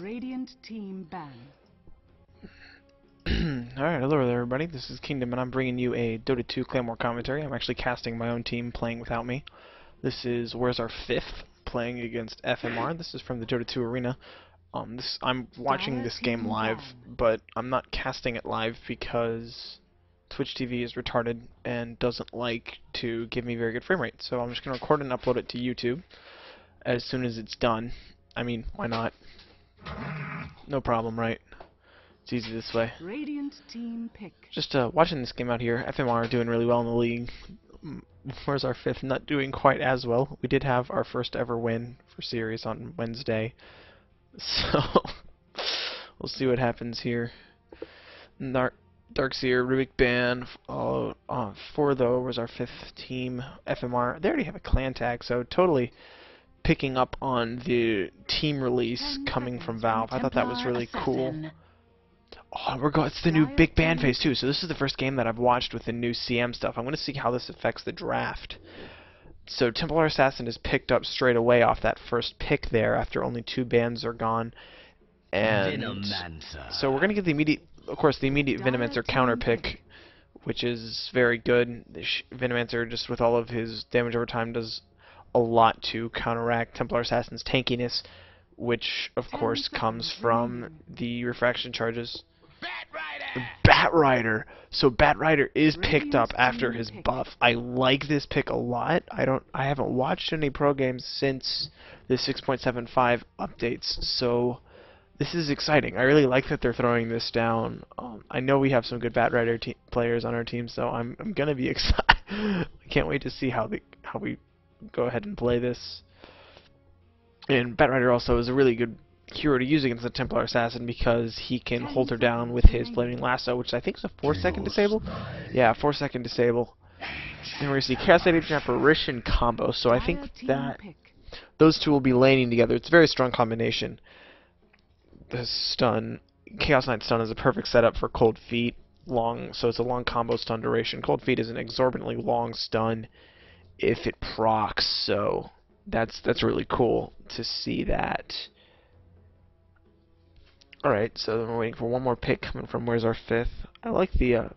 Radiant team ban. Alright, hello there everybody, this is Kingdom and I'm bringing you a Dota 2 Clan War commentary. I'm actually casting my own team playing without me. This is Where's Our Fifth playing against FMR. This is from the Dota 2 arena. I'm watching this game live, but I'm not casting it live because Twitch TV is retarded and doesn't like to give me very good frame rate. So I'm just going to record and upload it to YouTube as soon as it's done. I mean, why not? No problem, right? It's easy this way. Radiant team pick. Just watching this game out here, FMR are doing really well in the league. Where's Our Fifth? Not doing quite as well. We did have our first ever win for series on Wednesday. So, we'll see what happens here. Darkseer, Rubik Band, for though was our fifth team, FMR. They already have a clan tag, so totally picking up on the team release coming from Valve. I thought that was really cool. Oh, it's the new big band phase too, so this is the first game that I've watched with the new CM stuff. I'm going to see how this affects the draft. So Templar Assassin is picked up straight away off that first pick there after only 2 bands are gone. And so we're going to get the immediate, of course, the immediate Venomancer counter pick, which is very good. Venomancer, just with all of his damage over time, does a lot to counteract Templar Assassin's tankiness, which of course comes from the refraction charges. Batrider. So Batrider is picked up after his buff. I like this pick a lot. I haven't watched any pro games since the 6.75 updates, so this is exciting. I really like that they're throwing this down. I know we have some good Batrider players on our team, so I'm gonna be excited. I can't wait to see how we go ahead and play this. And Batrider also is a really good hero to use against the Templar Assassin because he can hold her down with his Flaming Lasso, which I think is a 4-second disable. Yeah, 4-second disable. And we're going to see Chaos Knight Apparition combo, so I think that those two will be laning together. It's a very strong combination. The stun, Chaos Knight stun is a perfect setup for Cold Feet, so it's a long combo stun duration. Cold Feet is an exorbitantly long stun if it procs, so that's really cool to see that. Alright, so then we're waiting for one more pick coming from Where's Our Fifth. I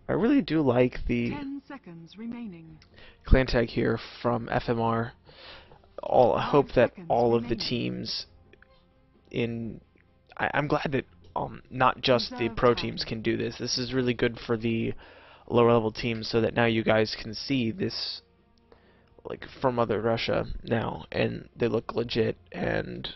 really do like the 10 seconds remaining. clan tag here from FMR. I hope that all of the teams I'm glad that not just the pro teams can do this. This is really good for the lower level teams so that now you guys can see this like from Mother Russia now and they look legit, and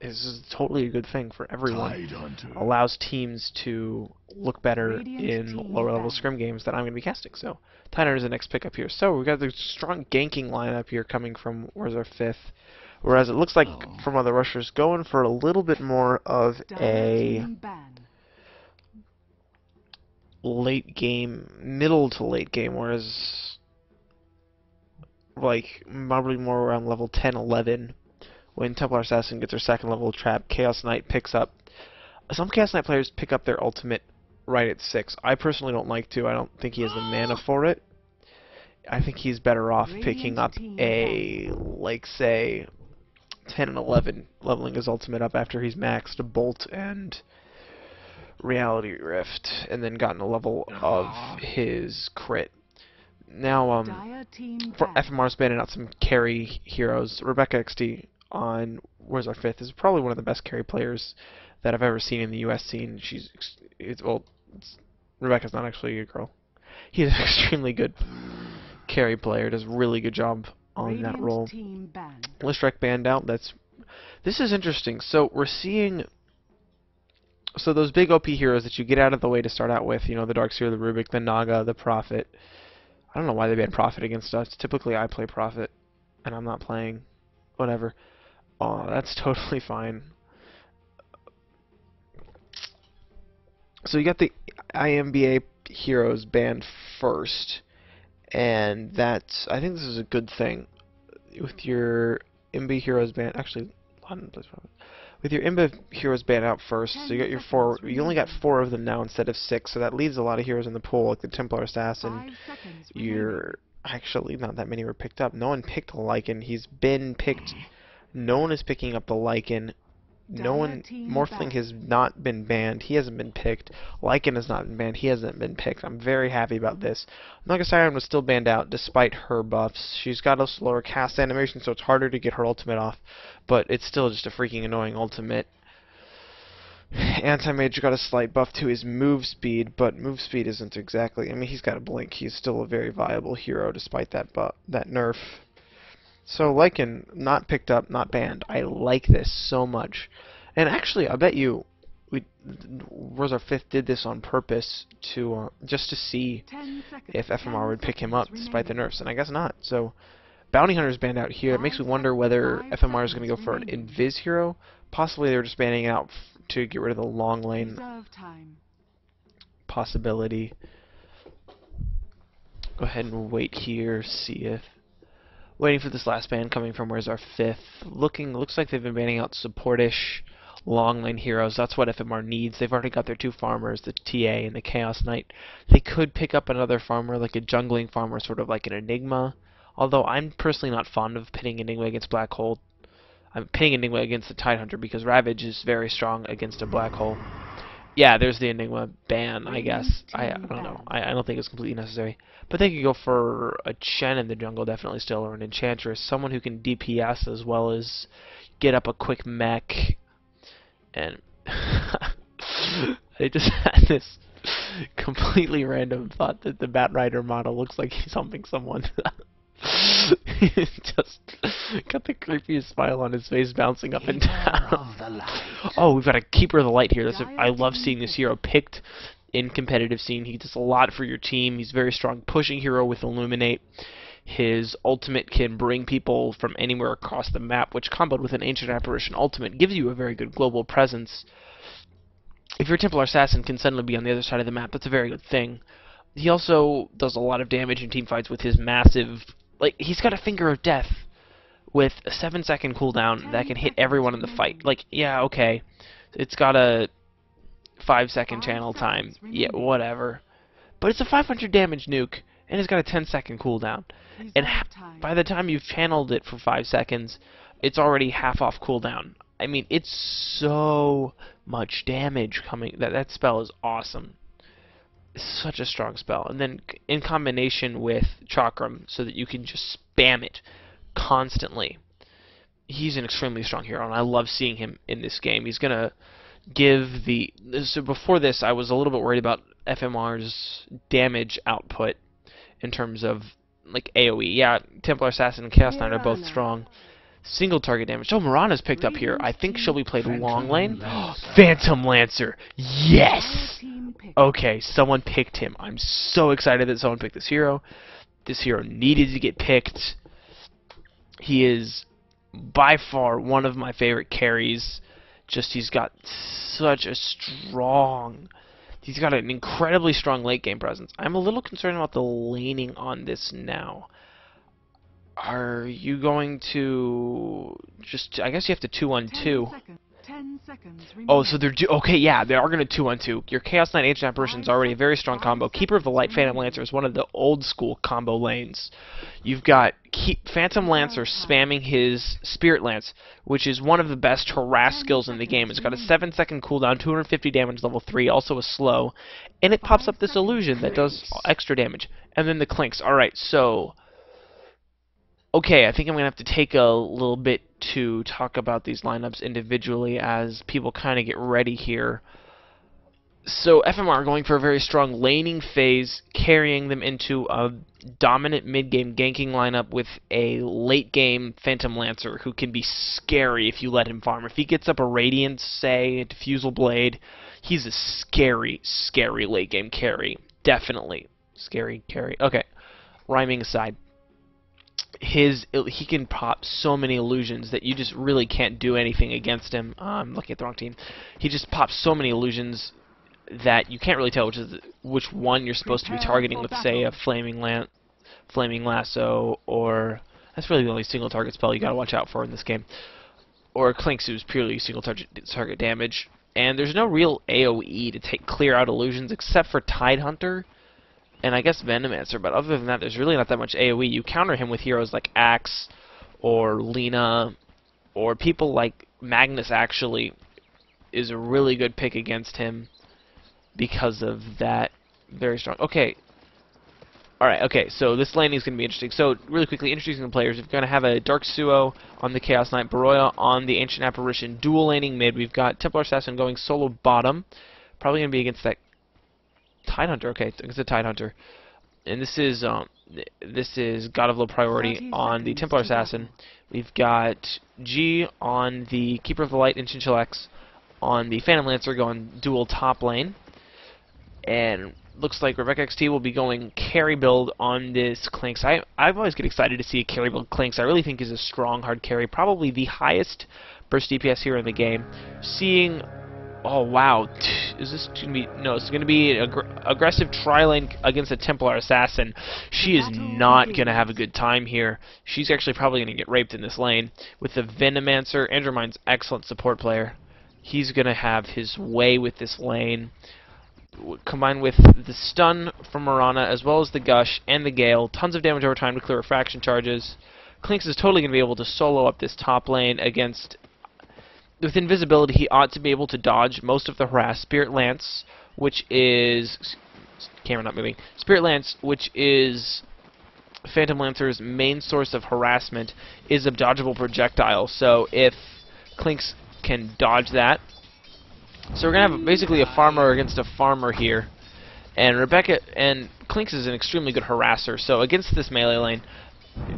this is totally a good thing for everyone. Allows teams to look better in lower level scrim games that I'm going to be casting. So Tidehunter is the next pickup here. So we've got the strong ganking lineup here coming from Where's Our Fifth. Whereas it looks like from Mother Russia's going for a little bit more of a late game, middle to late game, whereas like probably more around level 10, 11. When Templar Assassin gets her second level trap, Chaos Knight picks up. Some Chaos Knight players pick up their ultimate right at 6. I personally don't like to. I don't think he has the mana for it. I think he's better off picking up a, like, say, 10 and 11, leveling his ultimate up after he's maxed Bolt and Reality Rift, and then gotten a level of his crit. Now, for FMR's banning out some carry heroes. Rebecca XD on Where's Our Fifth is probably one of the best carry players that I've ever seen in the US scene. Rebecca's not actually a girl. He's an extremely good carry player, does a really good job on that role. Listrek banned out. This is interesting. So we're seeing those big OP heroes that you get out of the way to start out with, you know, the Darkseer, the Rubik, the Naga, the Prophet. I don't know why they banned Prophet against us. Typically I play Prophet and I'm not playing. Whatever. Oh, that's totally fine. So you got the IMBA heroes banned first, and I think this is a good thing. With your IMBA heroes banned, actually, with your IMBA heroes banned out first, so you got your 4. You only got 4 of them now instead of 6, so that leaves a lot of heroes in the pool, like the Templar Assassin. Actually, not that many were picked up. No one picked a Lycan. He's been picked. No one is picking up the Lycan. no one, Morphling has not been banned. He hasn't been picked. Lycan has not been banned. He hasn't been picked. I'm very happy about this. Naga Siren was still banned out despite her buffs. She's got a slower cast animation, so it's harder to get her ultimate off, but it's still just a freaking annoying ultimate. Anti-Mage got a slight buff to his move speed, but move speed isn't exactly... I mean, he's got a blink. He's still a very viable hero despite that nerf. So Lycan, not picked up, not banned. I like this so much. And actually, I bet you Where's Our Fifth did this on purpose to just to see if FMR would pick him up despite the nerfs, and I guess not. So Bounty Hunter's banned out here. It makes me wonder whether FMR is going to go for an Invis hero. Possibly they're just banning out to get rid of the long lane possibility. Go ahead and wait here, see if... Waiting for this last ban coming from Where's Our Fifth. Looks like they've been banning out supportish long lane heroes. That's what FMR needs. They've already got their two farmers, the TA and the Chaos Knight. They could pick up another farmer, like a jungling farmer, sort of like an Enigma. Although I'm personally not fond of pitting Enigma against Black Hole. I'm pitting Enigma against the Tidehunter because Ravage is very strong against a Black Hole. Yeah, there's the Enigma ban, I guess. I don't know. I don't think it's completely necessary. But they could go for a Chen in the jungle, definitely still, or an Enchantress. Someone who can DPS as well as get up a quick mech. And I just had this completely random thought that the Batrider model looks like he's humping someone. He's just got the creepiest smile on his face, bouncing up and down. Oh, we've got a Keeper of the Light here. I love seeing this hero picked in competitive scene. He does a lot for your team. He's a very strong pushing hero with Illuminate. His ultimate can bring people from anywhere across the map, which comboed with an Ancient Apparition ultimate gives you a very good global presence. If your Templar Assassin can suddenly be on the other side of the map, that's a very good thing. He also does a lot of damage in teamfights with his massive... Like, he's got a Finger of Death with a 7-second cooldown that can hit everyone in the fight. Like, yeah, okay. It's got a 5-second channel time. Yeah, whatever. But it's a 500 damage nuke, and it's got a 10-second cooldown. And by the time you've channeled it for 5 seconds, it's already half off cooldown. I mean, it's so much damage coming. That spell is awesome. It's such a strong spell. And then in combination with Chakram, so that you can just spam it constantly. He's an extremely strong hero, and I love seeing him in this game. He's going to give the... So before this, I was a little bit worried about FMR's damage output in terms of, like, AoE. Yeah, Templar Assassin and Chaos Knight are both strong. Single target damage. Oh, Mirana's picked up here. I think she'll be played long lane. Phantom Lancer. Yes! Okay, someone picked him. I'm so excited that someone picked this hero. This hero needed to get picked. He is by far one of my favorite carries. Just he's got such a strong... He's got an incredibly strong late game presence. I'm a little concerned about the laning on this now. Are you going to just... I guess you have to 2-on-2. 10 seconds Oh, so they're... Okay, yeah, they are going to 2-on-2. Your Chaos Knight Ancient Apparition is already a very strong combo. Keeper of the Light Phantom Lancer is one of the old school combo lanes. You've got Phantom Lancer spamming his Spirit Lance, which is one of the best harass skills in the game. It's got a 7-second cooldown, 250 damage, level 3, also a slow, and it pops up this illusion that does extra damage. And then the Clinks. Alright, so... Okay, I think I'm going to have to take a little bit to talk about these lineups individually as people kind of get ready here. So FMR going for a very strong laning phase, carrying them into a dominant mid-game ganking lineup with a late-game Phantom Lancer who can be scary if you let him farm. If he gets up a Radiance, say, a Diffusal Blade, he's a scary, scary late-game carry. Definitely. Scary carry. Okay, rhyming aside. He can pop so many illusions that you just really can't do anything against him. I'm looking at the wrong team. He just pops so many illusions that you can't really tell which one you're supposed to be targeting with, say, a Flaming Lasso, or... That's really the only single target spell you gotta watch out for in this game. Or Clinks, who's purely single target damage. And there's no real AoE to clear out illusions except for Tidehunter and I guess Venomancer, but other than that, there's really not that much AoE. You counter him with heroes like Axe, or Lina, or people like Magnus, actually. is a really good pick against him because of that. Very strong. Okay. Alright, okay, so this laning is going to be interesting. So, really quickly, introducing the players. We're going to have a Dark Suo on the Chaos Knight, Baroya on the Ancient Apparition, dual laning mid. We've got Templar Assassin going solo bottom. Probably going to be against that Tidehunter. Okay, against the Tidehunter. And this is God of Low Priority on the Templar Assassin. We've got G on the Keeper of the Light and Chinchillax on the Phantom Lancer going dual top lane. And looks like Rebecca XT will be going carry build on this Clinks. I always get excited to see a carry build Clinks. I really think is a strong hard carry, probably the highest burst DPS here in the game. Seeing, oh wow, is this gonna be? No, it's gonna be an aggressive tri-lane against a Templar Assassin. She is not gonna have a good time here. She's actually probably gonna get raped in this lane with the Venomancer. Andrew Mine's excellent support player. He's gonna have his way with this lane. Combined with the stun from Mirana, as well as the Gush and the Gale. Tons of damage over time to clear refraction charges. Clinks is totally going to be able to solo up this top lane against... With invisibility, he ought to be able to dodge most of the harass. Spirit Lance, which is... Camera not moving. Spirit Lance, which is Phantom Lancer's main source of harassment, is a dodgeable projectile. So if Clinks can dodge that... So we're going to have basically a farmer against a farmer here. And Rebecca and Clinks is an extremely good harasser. So against this melee lane,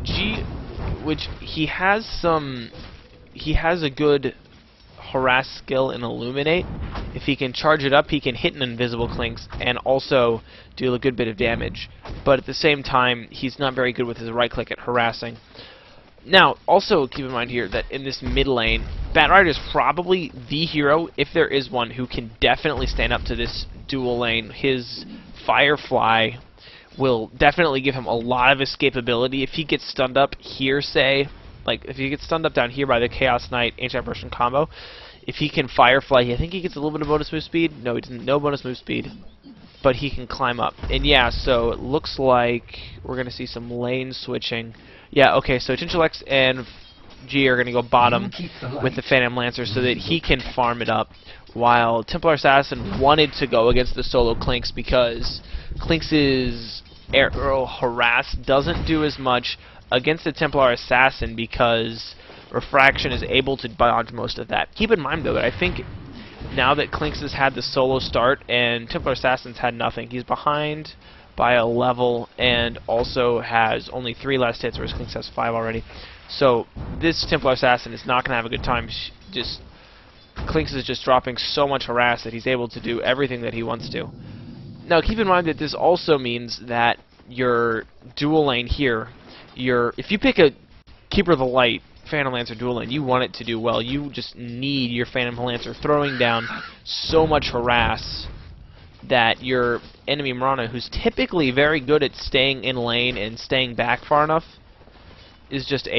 G, which he has a good harass skill in Illuminate. If he can charge it up, he can hit an invisible Clinks and also deal a good bit of damage. But at the same time, he's not very good with his right click at harassing. Now, also keep in mind here that in this mid lane, Batrider is probably the hero, if there is one, who can definitely stand up to this dual lane. His Firefly will definitely give him a lot of escapability. If he gets stunned up here, say, like if he gets stunned up down here by the Chaos Knight Ancient Apparition combo, if he can Firefly, I think he gets a little bit of bonus move speed. No, he doesn't. No bonus move speed. But he can climb up. And yeah, so it looks like we're going to see some lane switching. Yeah, okay, so Chinchillax and G are going to go bottom with the Phantom Lancer so that he can farm it up, while Templar Assassin wanted to go against the solo Clinks because Clinks' arrow harass doesn't do as much against the Templar Assassin because Refraction is able to dodge most of that. Keep in mind, though, that I think now that Clinks has had the solo start and Templar Assassin's had nothing, he's behind by a level and also has only 3 last hits, whereas Clinks has 5 already. So this Templar Assassin is not going to have a good time. Clinks is just dropping so much harass that he's able to do everything that he wants to. Now keep in mind that this also means that your dual lane here, if you pick a Keeper of the Light Phantom Lancer dual lane, you want it to do well. You just need your Phantom Lancer throwing down so much harass that your enemy Mirana, who's typically very good at staying in lane and staying back far enough, is just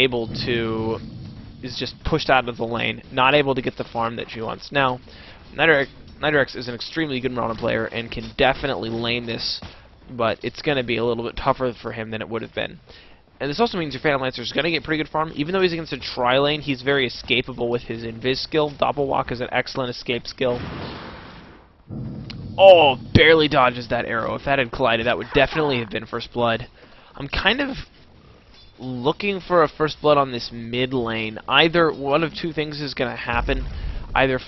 pushed out of the lane, not able to get the farm that she wants. Now, Nidorex is an extremely good Mirana player and can definitely lane this, but it's going to be a little bit tougher for him than it would have been. And this also means your Phantom Lancer is going to get pretty good farm. Even though he's against a tri-lane, he's very escapable with his Invis skill. Doppelwalk is an excellent escape skill. Oh, barely dodges that arrow. If that had collided, that would definitely have been first blood. I'm kind of looking for a first blood on this mid lane. Either one of two things is going to happen. Either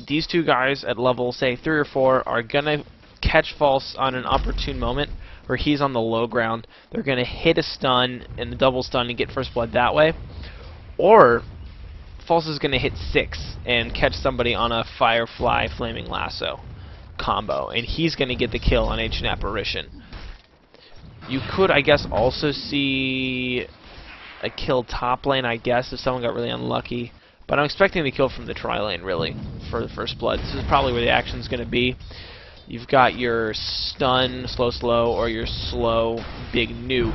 these two guys at level, say, 3 or 4 are going to catch False on an opportune moment where he's on the low ground. They're going to hit a stun and the double stun and get first blood that way. Or False is going to hit 6 and catch somebody on a Firefly Flaming Lasso combo, and he's going to get the kill on Ancient Apparition. You could, I guess, also see a kill top lane, I guess, if someone got really unlucky. But I'm expecting the kill from the tri-lane, really, for the first blood. This is probably where the action's going to be. You've got your stun, slow, or your slow, big nuke.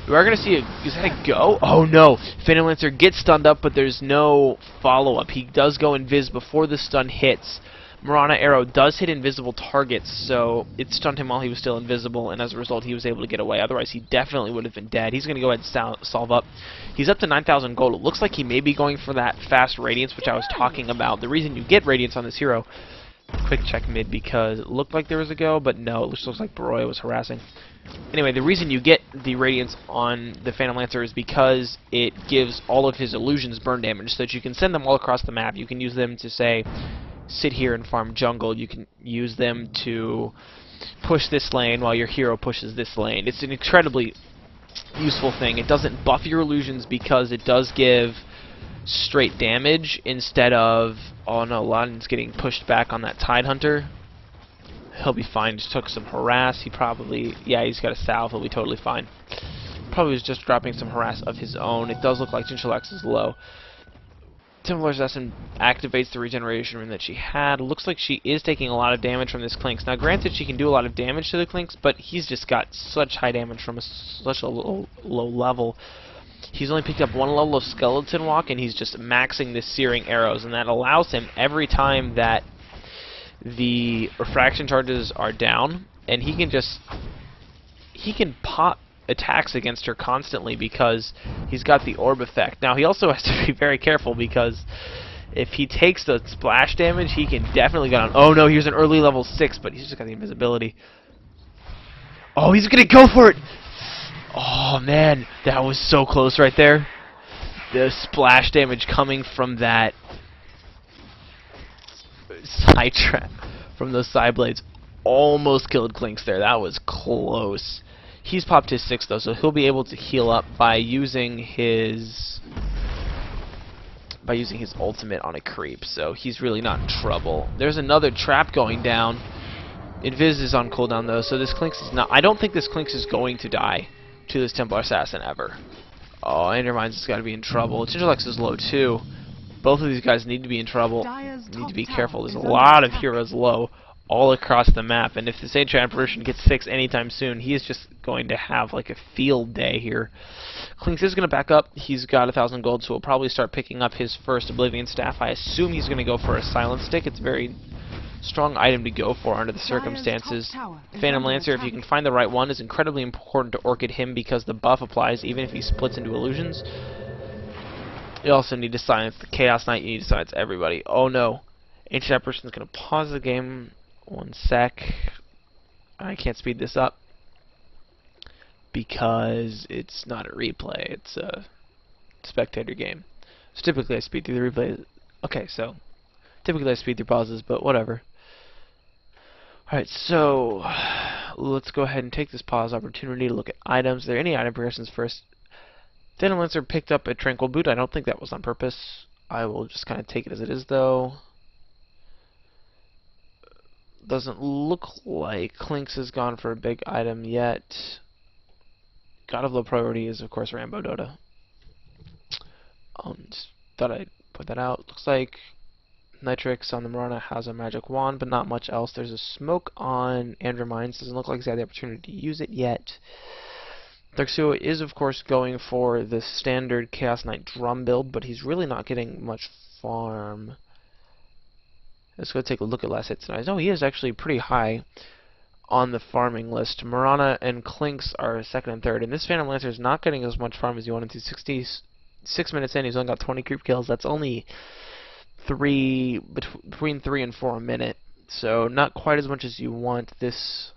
We are going to see is that a go? Oh no! Phantom Lancer gets stunned up, but there's no follow-up. He does go invis before the stun hits. Marana arrow does hit invisible targets, so it stunned him while he was still invisible, and as a result he was able to get away. Otherwise he definitely would have been dead. He's going to go ahead and solve up. He's up to 9,000 gold. It looks like he may be going for that fast Radiance, which I was talking about. The reason you get Radiance on this hero, quick check mid, because it looked like there was a go, but no, it just looks like Baroya was harassing. Anyway, the reason you get the Radiance on the Phantom Lancer is because it gives all of his illusions burn damage, so that you can send them all across the map. You can use them to, say, sit here and farm jungle. You can use them to push this lane while your hero pushes this lane. It's an incredibly useful thing. It doesn't buff your illusions because it does give straight damage instead of, oh no, Laden's getting pushed back on that Tidehunter. He'll be fine. Just took some harass. He probably, yeah, he's got a salve. He'll be totally fine. Probably was just dropping some harass of his own. It does look like Chinchalax is low. Templar Assassin activates the regeneration rune that she had. Looks like she is taking a lot of damage from this Clinks. Now, granted, she can do a lot of damage to the Clinks, but he's just got such high damage from such a low level. He's only picked up one level of Skeleton Walk, and he's just maxing the Searing Arrows, and that allows him every time that the refraction charges are down, and he can pop attacks against her constantly because he's got the orb effect. Now he also has to be very careful because if he takes the splash damage, he can definitely get on. Oh no, here's an early level 6, but he's just got the invisibility. Oh, he's gonna go for it! Oh man, that was so close right there. The splash damage coming from that side trap, from those side blades, almost killed Clinks there. That was close. He's popped his 6 though, so he'll be able to heal up by using his ultimate on a creep. So he's really not in trouble. There's another trap going down. Invis is on cooldown though, so this Clinks is not. I don't think this Clinks is going to die to this Templar Assassin ever. Oh, Endermines has got to be in trouble. Chinchalax is low too. Both of these guys need to be in trouble. Need to be careful. There's a lot of heroes low all across the map, and if the Sage Apparition gets 6 anytime soon, he is just going to have like a field day here. Clinks is going to back up. He's got 1,000 gold, so he'll probably start picking up his first Oblivion Staff. I assume he's going to go for a Silent Stick. It's a very strong item to go for under the circumstances. Phantom Lancer, if you can find the right one, is incredibly important to Orchid him because the buff applies even if he splits into illusions. You also need to silence the Chaos Knight. You need to silence everybody. Oh no. Ancient Apparition is going to pause the game. 1 sec. I can't speed this up because it's not a replay. It's a spectator game. So typically I speed through the replays. Okay, so typically I speed through pauses, but whatever. Alright, so let's go ahead and take this pause opportunity to look at items. Are there any item progressions first? Phantom Lancer picked up a Tranquil Boot. I don't think that was on purpose. I will just kind of take it as it is, though. Doesn't look like Clinks has gone for a big item yet. God of low priority is, of course, Rambo Dota. Just thought I'd put that out. Looks like Nitrix on the Marana has a magic wand, but not much else. There's a smoke on Andrew Mines. Doesn't look like he's had the opportunity to use it yet. Darksuo is, of course, going for the standard Chaos Knight drum build, but he's really not getting much farm. Let's go take a look at last hits tonight. No, he is actually pretty high on the farming list. Marana and Clinks are 2nd and 3rd, and this Phantom Lancer is not getting as much farm as you wanted to. 66 minutes in, he's only got 20 creep kills. That's only between 3 and 4 a minute, so not quite as much as you want. This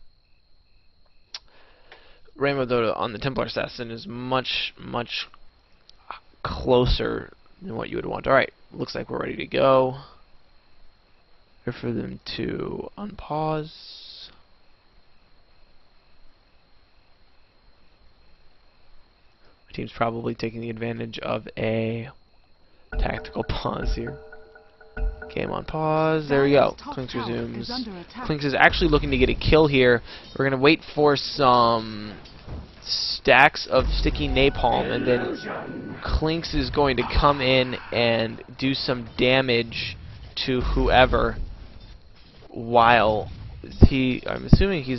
Rainbow Dota on the Templar Assassin is much, much closer than what you would want. Alright, looks like we're ready to go. Here for them to unpause. My team's probably taking the advantage of a tactical pause here. Game on pause. There we go. Clinks resumes. Clinks is actually looking to get a kill here. We're going to wait for some stacks of sticky napalm, and then Clinks is going to come in and do some damage to whoever while I'm assuming he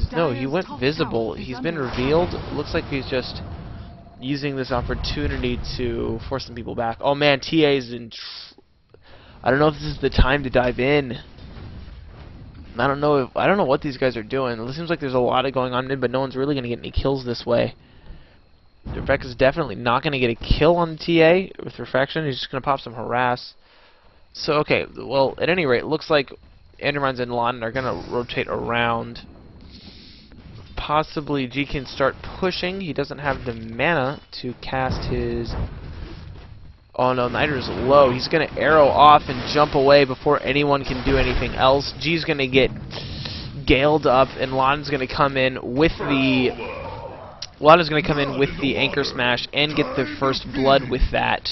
went visible. He's been revealed. Looks like he's just using this opportunity to force some people back. Oh man, TA's in I don't know if this is the time to dive in. I don't know what these guys are doing. It seems like there's a lot of going on mid, but no one's really going to get any kills this way. Rebecca's definitely not going to get a kill on the TA with Refraction. He's just going to pop some harass. So, okay, well, at any rate, it looks like Endermines and Lawton are going to rotate around. Possibly G can start pushing. He doesn't have the mana to cast his... Oh no, Nitro's low. He's going to arrow off and jump away before anyone can do anything else. G's going to get galed up, and Lawton's going to come in with the... Lawton's going to come in with the Anchor Smash and get the first blood with that.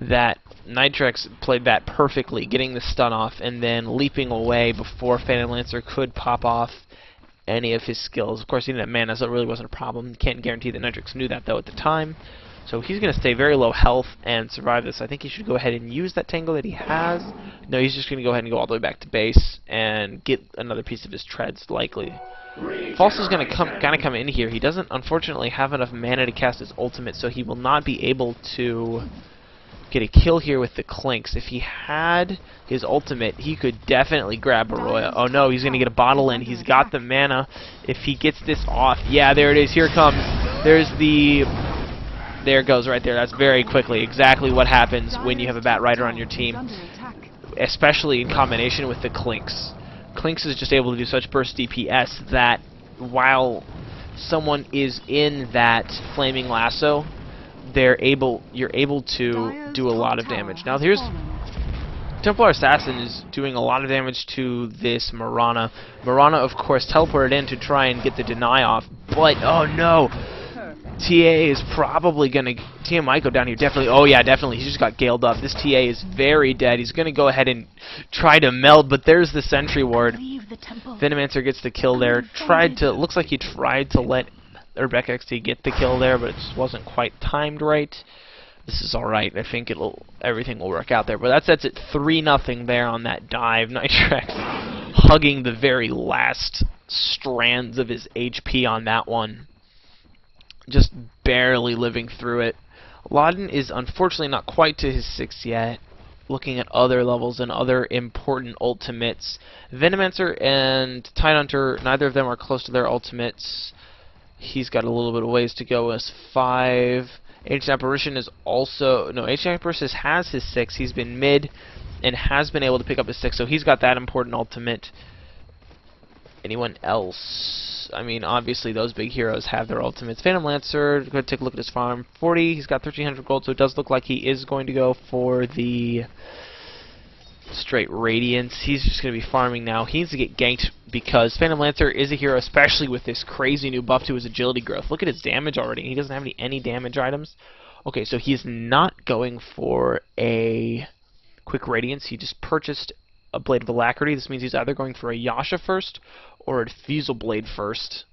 That Nitrex played that perfectly, getting the stun off and then leaping away before Phantom Lancer could pop off any of his skills. Of course, he didn't have mana, so it really wasn't a problem. Can't guarantee that Nitrex knew that, though, at the time. So he's going to stay very low health and survive this. I think he should go ahead and use that Tango that he has. No, he's just going to go ahead and go all the way back to base and get another piece of his treads, likely. False is going to come in here. He doesn't, unfortunately, have enough mana to cast his ultimate, so he will not be able to get a kill here with the Clinks. If he had his ultimate, he could definitely grab a Roya. Oh no, he's going to get a bottle in. He's got the mana. If he gets this off, yeah, there it is. Here it comes. There's the... There it goes right there. That's very quickly exactly what happens when you have a Bat Rider on your team, especially in combination with the Clinks. Clinks is just able to do such burst DPS that while someone is in that Flaming Lasso, you're able to do a lot of damage. Now here's Templar Assassin is doing a lot of damage to this Mirana. Mirana, of course, teleported in to try and get the deny off, but oh no! TA is probably going to... TA might go down here, definitely. Oh yeah, definitely. He just got galed up. This TA is very dead. He's going to go ahead and try to meld, but there's the Sentry Ward. Venomancer gets the kill there. Looks like he tried to let Rebecca XT get the kill there, but it just wasn't quite timed right. This is alright. I think everything will work out there. But that sets it 3-0 there on that dive. Nitrex hugging the very last strands of his HP on that one. Just barely living through it. Lawton is unfortunately not quite to his 6 yet. Looking at other levels and other important ultimates. Venomancer and Tidehunter, neither of them are close to their ultimates. He's got a little bit of ways to go as 5. Ancient Apparition is also... No, Ancient Apparition has his 6. He's been mid and has been able to pick up his 6, so he's got that important ultimate. Anyone else? I mean, obviously those big heroes have their ultimates. Phantom Lancer, go take a look at his farm. 40, he's got 1,300 gold, so it does look like he is going to go for the straight Radiance. He's just going to be farming now. He needs to get ganked because Phantom Lancer is a hero, especially with this crazy new buff to his agility growth. Look at his damage already. He doesn't have any damage items. Okay, so he's not going for a quick Radiance. He just purchased a Blade of Alacrity. This means he's either going for a Yasha first or a Diffusal Blade first.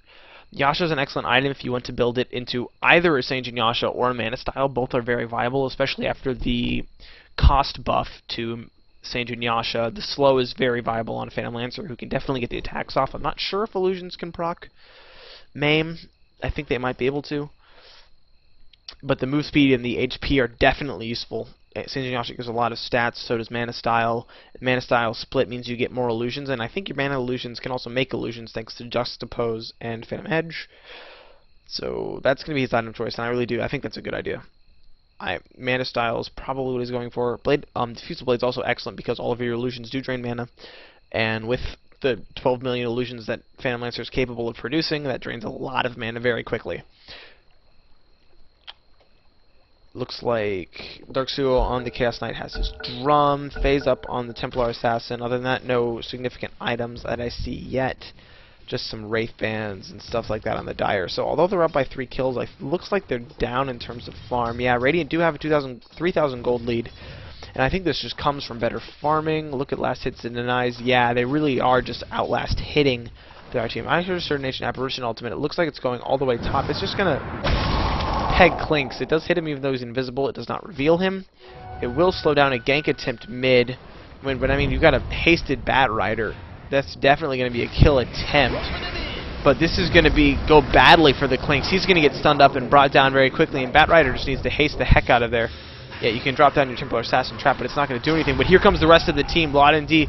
Yasha is an excellent item if you want to build it into either a Sanjin Yasha or a Mana Style. Both are very viable, especially after the cost buff to Sanjin Yasha. The slow is very viable on Phantom Lancer, who can definitely get the attacks off. I'm not sure if Illusions can proc Maim. I think they might be able to. But the move speed and the HP are definitely useful. Sanjin Yasha gives a lot of stats, so does Mana Style. Mana Style split means you get more illusions, and I think your Mana Illusions can also make illusions thanks to Juxtapose and Phantom Edge. So that's going to be his item choice, and I think that's a good idea. Mana Style is probably what he's going for. Diffusal Blade is also excellent because all of your illusions do drain mana, and with the 12 million illusions that Phantom Lancer is capable of producing, that drains a lot of mana very quickly. Looks like Darksuo on the Chaos Knight has his drum. Phase up on the Templar Assassin. Other than that, no significant items that I see yet. Just some Wraith Bands and stuff like that on the Dire. So although they're up by 3 kills, looks like they're down in terms of farm. Yeah, Radiant do have a 3,000 gold lead. And I think this just comes from better farming. Look at last hits and denies. Yeah, they really are just outlast hitting their team. I heard a certain Ancient Apparition ultimate. It looks like it's going all the way top. It's just going to peg Clinks. It does hit him even though he's invisible. It does not reveal him. It will slow down a gank attempt mid. But I mean, you've got a hasted Bat Rider. That's definitely going to be a kill attempt. But this is going to go badly for the Clinks. He's going to get stunned up and brought down very quickly, and Bat Rider just needs to haste the heck out of there. Yeah, you can drop down your Templar Assassin trap, but it's not going to do anything. But here comes the rest of the team. Lawton D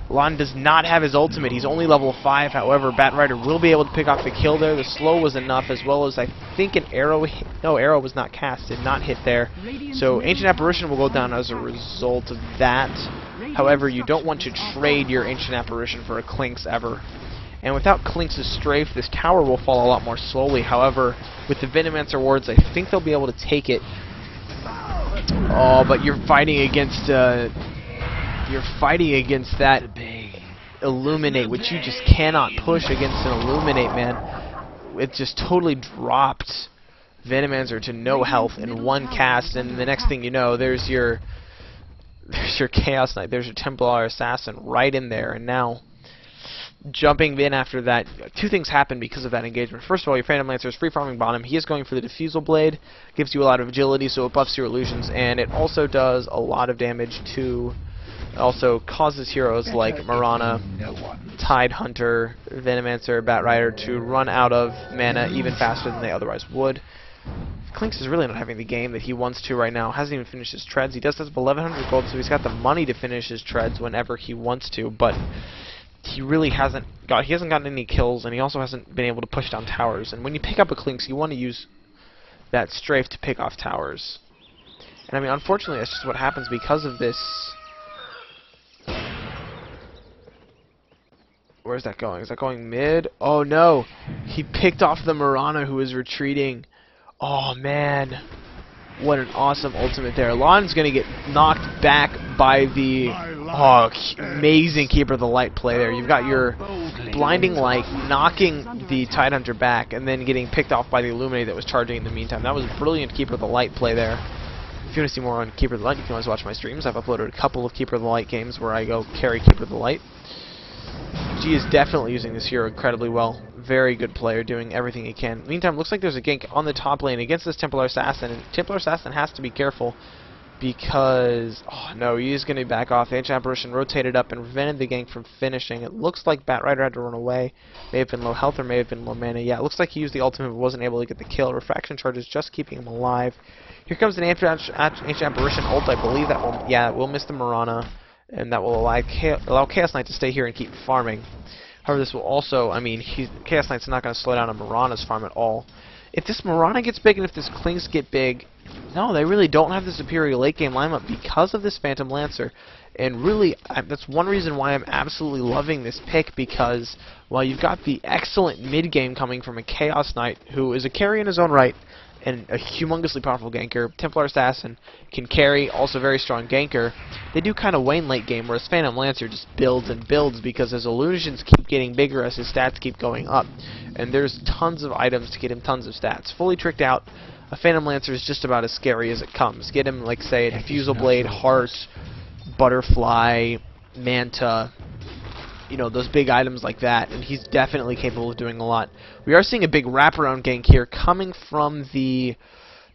Lon does not have his ultimate. He's only level 5. However, Batrider will be able to pick off the kill there. The slow was enough, as well as I think an arrow hit. No, arrow was not cast. Did not hit there. So Ancient Apparition will go down as a result of that. However, you don't want to trade your Ancient Apparition for a Clinks ever. And without Clinks' strafe, this tower will fall a lot more slowly. However, with the Venomancer wards, I think they'll be able to take it. Oh, but you're fighting against that Illuminate, which you just cannot push against an Illuminate, man. It just totally dropped Venomancer to no health in one cast, and the next thing you know, there's your Chaos Knight, there's your Templar Assassin right in there, and now jumping in after that, two things happen because of that engagement. First of all, your Phantom Lancer is free farming bottom. He is going for the Diffusal Blade, gives you a lot of agility, so it buffs your illusions, and it also does a lot of damage to, also causes heroes like Marana, Tide Hunter, Venomancer, Batrider to run out of mana even faster than they otherwise would. Clinks is really not having the game that he wants to right now. Hasn't even finished his treads. He does have 1100 gold, so he's got the money to finish his treads whenever he wants to, but he really hasn't gotten any kills, and he also hasn't been able to push down towers. And when you pick up a Clinks, you want to use that strafe to pick off towers. And I mean, unfortunately, that's just what happens because of this. Where's that going? Is that going mid? Oh no! He picked off the Marana who was retreating. Oh man. What an awesome ultimate there. Lon's going to get knocked back by the amazing Keeper of the Light play there. You've got your Blinding Light knocking the Tidehunter back and then getting picked off by the Illuminate that was charging in the meantime. That was a brilliant Keeper of the Light play there. If you want to see more on Keeper of the Light, you can always watch my streams. I've uploaded a couple of Keeper of the Light games where I go carry Keeper of the Light. G is definitely using this hero incredibly well. Very good player, doing everything he can. Meantime, looks like there's a gank on the top lane against this Templar Assassin, and Templar Assassin has to be careful because, oh no, he's going to back off. The Ancient Apparition rotated up and prevented the gank from finishing. It looks like Batrider had to run away. May have been low health or may have been low mana. Yeah, it looks like he used the ultimate but wasn't able to get the kill. Refraction charge is just keeping him alive. Here comes an Ancient Apparition ult. I believe that will, yeah, it will miss the Marana, and that will allow Chaos Knight to stay here and keep farming. However, this will also, I mean, Chaos Knight's not going to slow down a Marana's farm at all. If this Marana gets big and if this Clinks get big, no, they really don't have the superior late game lineup because of this Phantom Lancer. And really, that's one reason why I'm absolutely loving this pick, because while you've got the excellent mid game coming from a Chaos Knight, who is a carry in his own right, and a humongously powerful ganker, Templar Assassin can carry, also very strong ganker. They do kind of wane late game, whereas Phantom Lancer just builds and builds because his illusions keep getting bigger as his stats keep going up. And there's tons of items to get him tons of stats. Fully tricked out, a Phantom Lancer is just about as scary as it comes. Get him, like, say, a Diffusal Blade, Heart, Butterfly, Manta, you know, those big items like that, and he's definitely capable of doing a lot. We are seeing a big wraparound gank here coming from the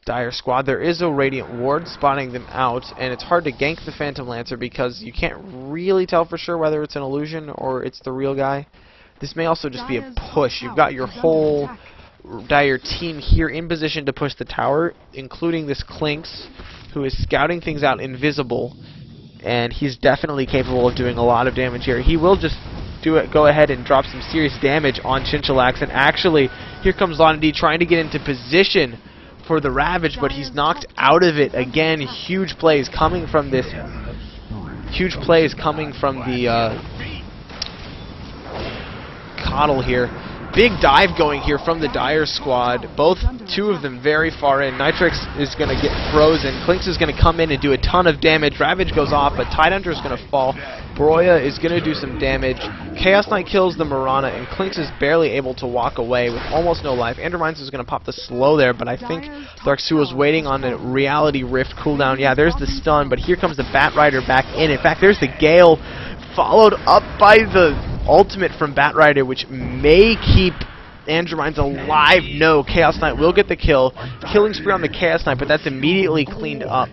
Dire squad. There is a Radiant Ward spotting them out, and it's hard to gank the Phantom Lancer because you can't really tell for sure whether it's an illusion or it's the real guy. This may also just be a push. You've got your whole Dire team here in position to push the tower, including this Clinks, who is scouting things out invisible, and he's definitely capable of doing a lot of damage here. He will just go ahead and drop some serious damage on Chinchalax, and actually, here comes Lonady trying to get into position for the Ravage, but he's knocked out of it again. Huge plays coming from this. Huge plays coming from the Coddle here. Big dive going here from the Dire squad. Two of them very far in. Nitrix is going to get frozen. Clinks is going to come in and do a ton of damage. Ravage goes off, but Tidehunter is going to fall. Broya is going to do some damage. Chaos Knight kills the Marana, and Clinks is barely able to walk away with almost no life. Andromines is going to pop the slow there, but I think Darksu was waiting on the Reality Rift cooldown. Yeah, there's the stun, but here comes the Batrider back in. In fact, there's the Gale, followed up by the ultimate from Batrider, which may keep Andromines alive. No, Chaos Knight will get the kill. Killing spree on the Chaos Knight, but that's immediately cleaned up.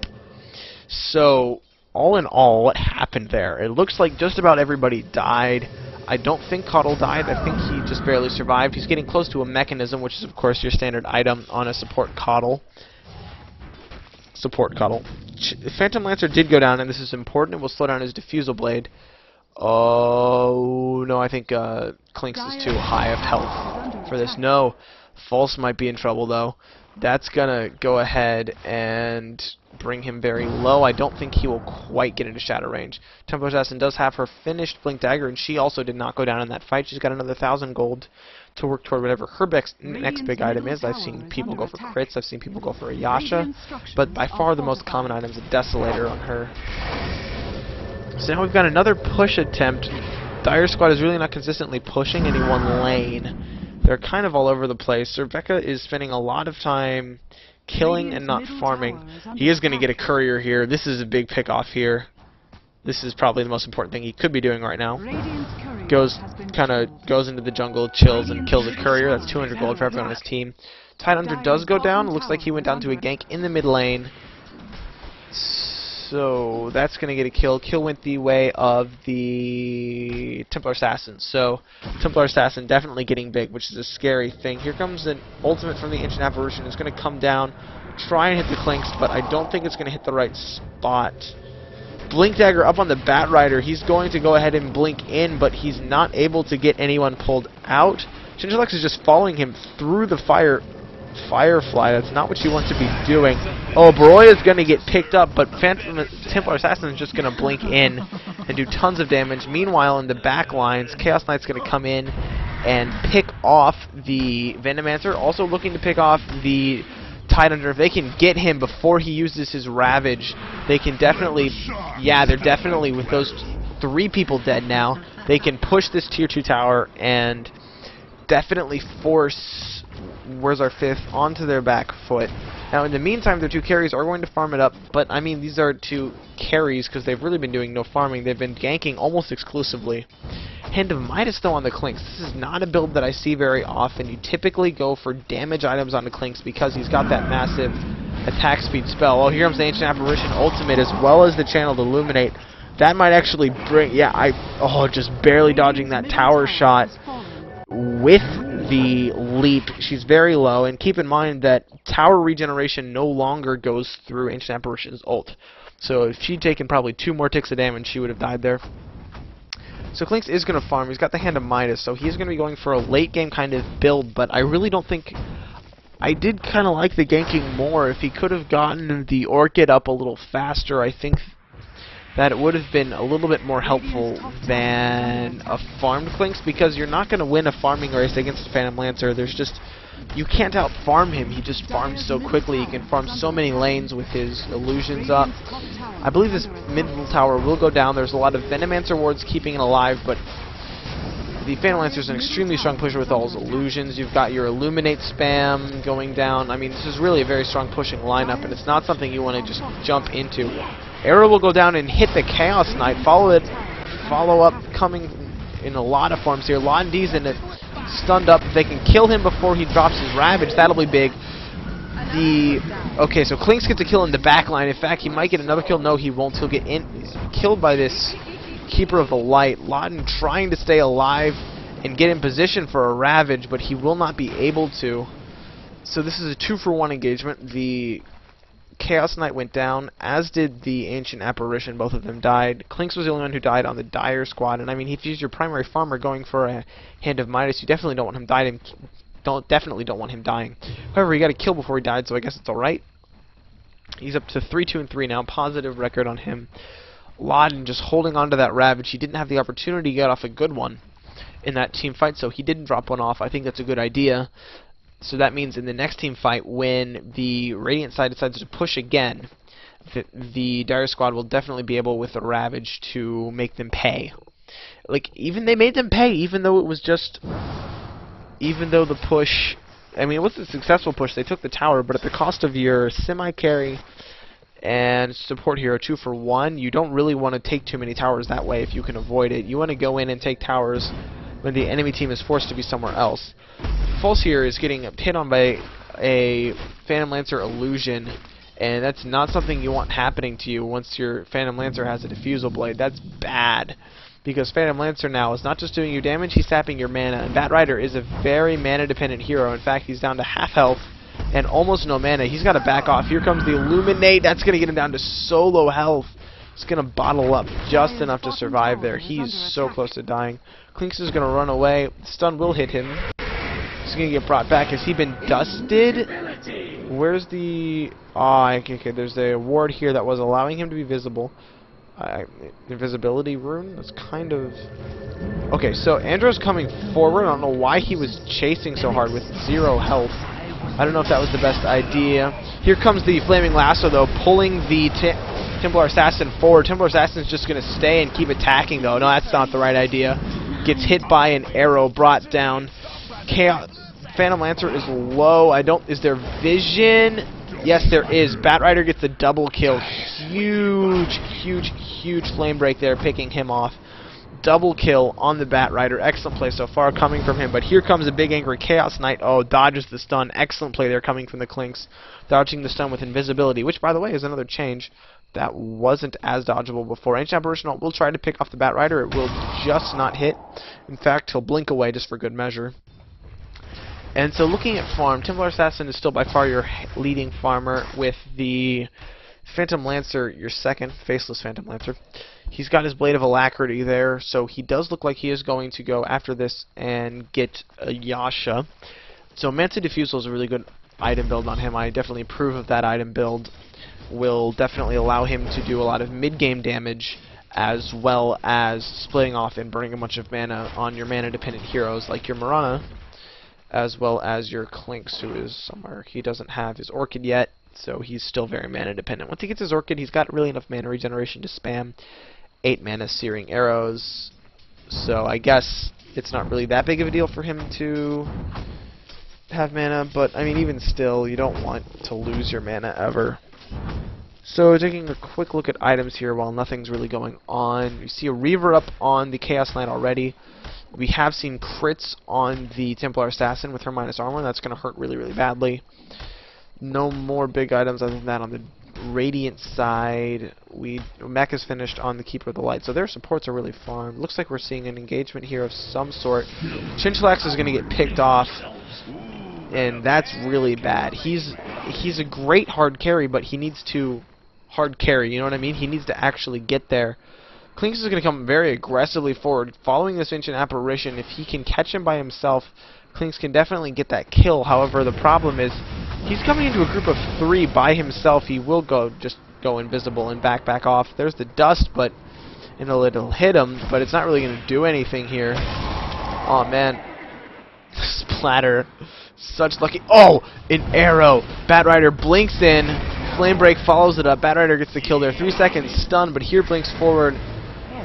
So, all in all, what happened there? It looks like just about everybody died. I don't think Coddle died. I think he just barely survived. He's getting close to a mechanism, which is, of course, your standard item on a support Coddle. Phantom Lancer did go down, and this is important. It will slow down his Diffusal Blade. Oh, no, I think Clinks is too high of health for this. No, False might be in trouble, though. That's going to go ahead and bring him very low. I don't think he will quite get into shadow range. Templar Assassin does have her finished Blink Dagger, and she also did not go down in that fight. She's got another 1,000 gold to work toward whatever her next big item is. I've seen people go for crits. I've seen people go for a Yasha. But by far the most common item is a Desolator on her. So now we've got another push attempt. Dire Squad is really not consistently pushing any one lane. They're kind of all over the place. Sir Becca is spending a lot of time killing and not farming. He is going to get a courier here. This is a big pick off here. This is probably the most important thing he could be doing right now. Goes into the jungle, chills, and kills a courier. That's 200 gold for everyone on his team. Tidehunter does go down. It looks like he went down to a gank in the mid lane. So that's going to get a kill. Kill went the way of the Templar Assassin. So Templar Assassin definitely getting big, which is a scary thing. Here comes an ultimate from the Ancient Apparition. It's going to come down, try and hit the Clinks, but I don't think it's going to hit the right spot. Blink Dagger up on the Bat Rider. He's going to go ahead and blink in, but he's not able to get anyone pulled out. Gingerlex is just following him through the Firefly. That's not what you want to be doing. Oh, Baroya is going to get picked up, but Templar Assassin is just going to blink in and do tons of damage. Meanwhile, in the back lines, Chaos Knight's going to come in and pick off the Venomancer, also looking to pick off the Tidehunter. If they can get him before he uses his Ravage, they can definitely, yeah, they're definitely, with those 3 people dead now, they can push this tier 2 tower and definitely force, where's our 5th, onto their back foot. Now, in the meantime, their 2 carries are going to farm it up, but, I mean, these are 2 carries because they've really been doing no farming. They've been ganking almost exclusively. Hand of Midas, though, on the Clinks. This is not a build that I see very often. You typically go for damage items on the Clinks because he's got that massive attack speed spell. Oh, here comes the Ancient Apparition Ultimate as well as the Channeled Illuminate. That might actually bring, yeah, just barely dodging that tower shot with the leap. She's very low, and keep in mind that tower regeneration no longer goes through Ancient Apparition's ult. So if she'd taken probably 2 more ticks of damage, she would have died there. So Clinks is going to farm. He's got the Hand of Midas, so he's going to be going for a late game kind of build, but I really don't think... I did kind of like the ganking more. If he could have gotten the Orchid up a little faster, I think that it would have been a little bit more helpful than a farmed Clinks, because you're not going to win a farming race against a Phantom Lancer. There's just... You can't out-farm him. He just farms so quickly. He can farm so many lanes with his illusions up. I believe this middle tower will go down. There's a lot of Venomancer wards keeping it alive, but the Phantom Lancer is an extremely strong pusher with all his illusions. You've got your Illuminate spam going down. I mean, this is really a very strong pushing lineup, and it's not something you want to just jump into. Arrow will go down and hit the Chaos Knight. Follow up coming in a lot of forms here. Londi's in it, stunned up. If they can kill him before he drops his Ravage, that'll be big. Okay, so Clinks gets a kill in the back line. In fact, he might get another kill. No, he won't. He'll get killed by this Keeper of the Light. Lawton trying to stay alive and get in position for a Ravage, but he will not be able to. So this is a 2-for-1 engagement. The Chaos Knight went down, as did the Ancient Apparition. Both of them died. Clinks was the only one who died on the Dire Squad, and I mean, if he's your primary farmer going for a Hand of Midas, you definitely don't want him dying. Definitely don't want him dying. However, he got a kill before he died, so I guess it's alright. He's up to 3-2-3 now. Positive record on him. Lawton just holding on to that Ravage. He didn't have the opportunity to get off a good one in that team fight, so he didn't drop one off. I think that's a good idea. So that means in the next team fight, when the Radiant side decides to push again, the Dire Squad will definitely be able, with the Ravage, to make them pay. Like, even they made them pay, even though it was just... Even though the push... I mean, it was a successful push. They took the tower, but at the cost of your semi-carry and support hero 2-for-1, you don't really want to take too many towers that way if you can avoid it. You want to go in and take towers when the enemy team is forced to be somewhere else. False here is getting hit on by a Phantom Lancer illusion, and that's not something you want happening to you once your Phantom Lancer has a Diffusal Blade. That's bad, because Phantom Lancer now is not just doing you damage, he's sapping your mana, and Bat Rider is a very mana-dependent hero. In fact, he's down to half health and almost no mana. He's got to back off. Here comes the Illuminate. That's going to get him down to so low health. He's going to bottle up just enough to survive there. He's so close to dying. Clinks is going to run away. Stun will hit him. He's going to get brought back. Has he been dusted? Where's the... okay, there's a ward here that was allowing him to be visible. Invisibility rune? That's kind of... Okay, so Andrew's coming forward. I don't know why he was chasing so hard with 0 health. I don't know if that was the best idea. Here comes the Flaming Lasso, though, pulling the Templar Assassin forward. Templar Assassin's just going to stay and keep attacking, though. No, that's not the right idea. Gets hit by an arrow, brought down. Chaos. Phantom Lancer is low. Is there vision? Yes, there is. Batrider gets a double kill. Huge flame break there, picking him off. Double kill on the Batrider. Excellent play so far coming from him. But here comes a big angry Chaos Knight. Oh, dodges the stun. Excellent play there coming from the Clinks. Dodging the stun with invisibility, which, by the way, is another change that wasn't as dodgeable before. Ancient Apparition will try to pick off the Batrider. It will just not hit. In fact, he'll blink away just for good measure. And so looking at farm, Templar Assassin is still by far your leading farmer, with the Phantom Lancer your second, Faceless Phantom Lancer. He's got his Blade of Alacrity there, so he does look like he is going to go after this and get a Yasha. So Manta Diffusal is a really good item build on him. I definitely approve of that item build. Will definitely allow him to do a lot of mid-game damage, as well as splitting off and burning a bunch of mana on your mana-dependent heroes like your Mirana, as well as your Clinks, who is somewhere. He doesn't have his Orchid yet, so he's still very mana dependent. Once he gets his Orchid, he's got really enough mana regeneration to spam 8 mana Searing Arrows, so I guess it's not really that big of a deal for him to have mana, but I mean, even still, you don't want to lose your mana ever. So taking a quick look at items here while nothing's really going on. You see a Reaver up on the Chaos Knight already. We have seen crits on the Templar Assassin with her minus armor. That's going to hurt really badly. No more big items other than that on the Radiant side. Mech is finished on the Keeper of the Light, so their supports are really farmed. Looks like we're seeing an engagement here of some sort. Chinchulax is going to get picked off, and that's really bad. He's a great hard carry, but he needs to hard carry, you know what I mean? He needs to actually get there. Clinks is going to come very aggressively forward, following this Ancient Apparition. If he can catch him by himself, Clinks can definitely get that kill. However, the problem is he's coming into a group of 3 by himself. He will just go invisible and back off. There's the dust, but it'll hit him, but it's not really going to do anything here. Oh man, splatter! Such lucky. Oh, an arrow. Batrider blinks in. Flame Break follows it up. Batrider gets the kill there. 3 seconds stun, but here blinks forward.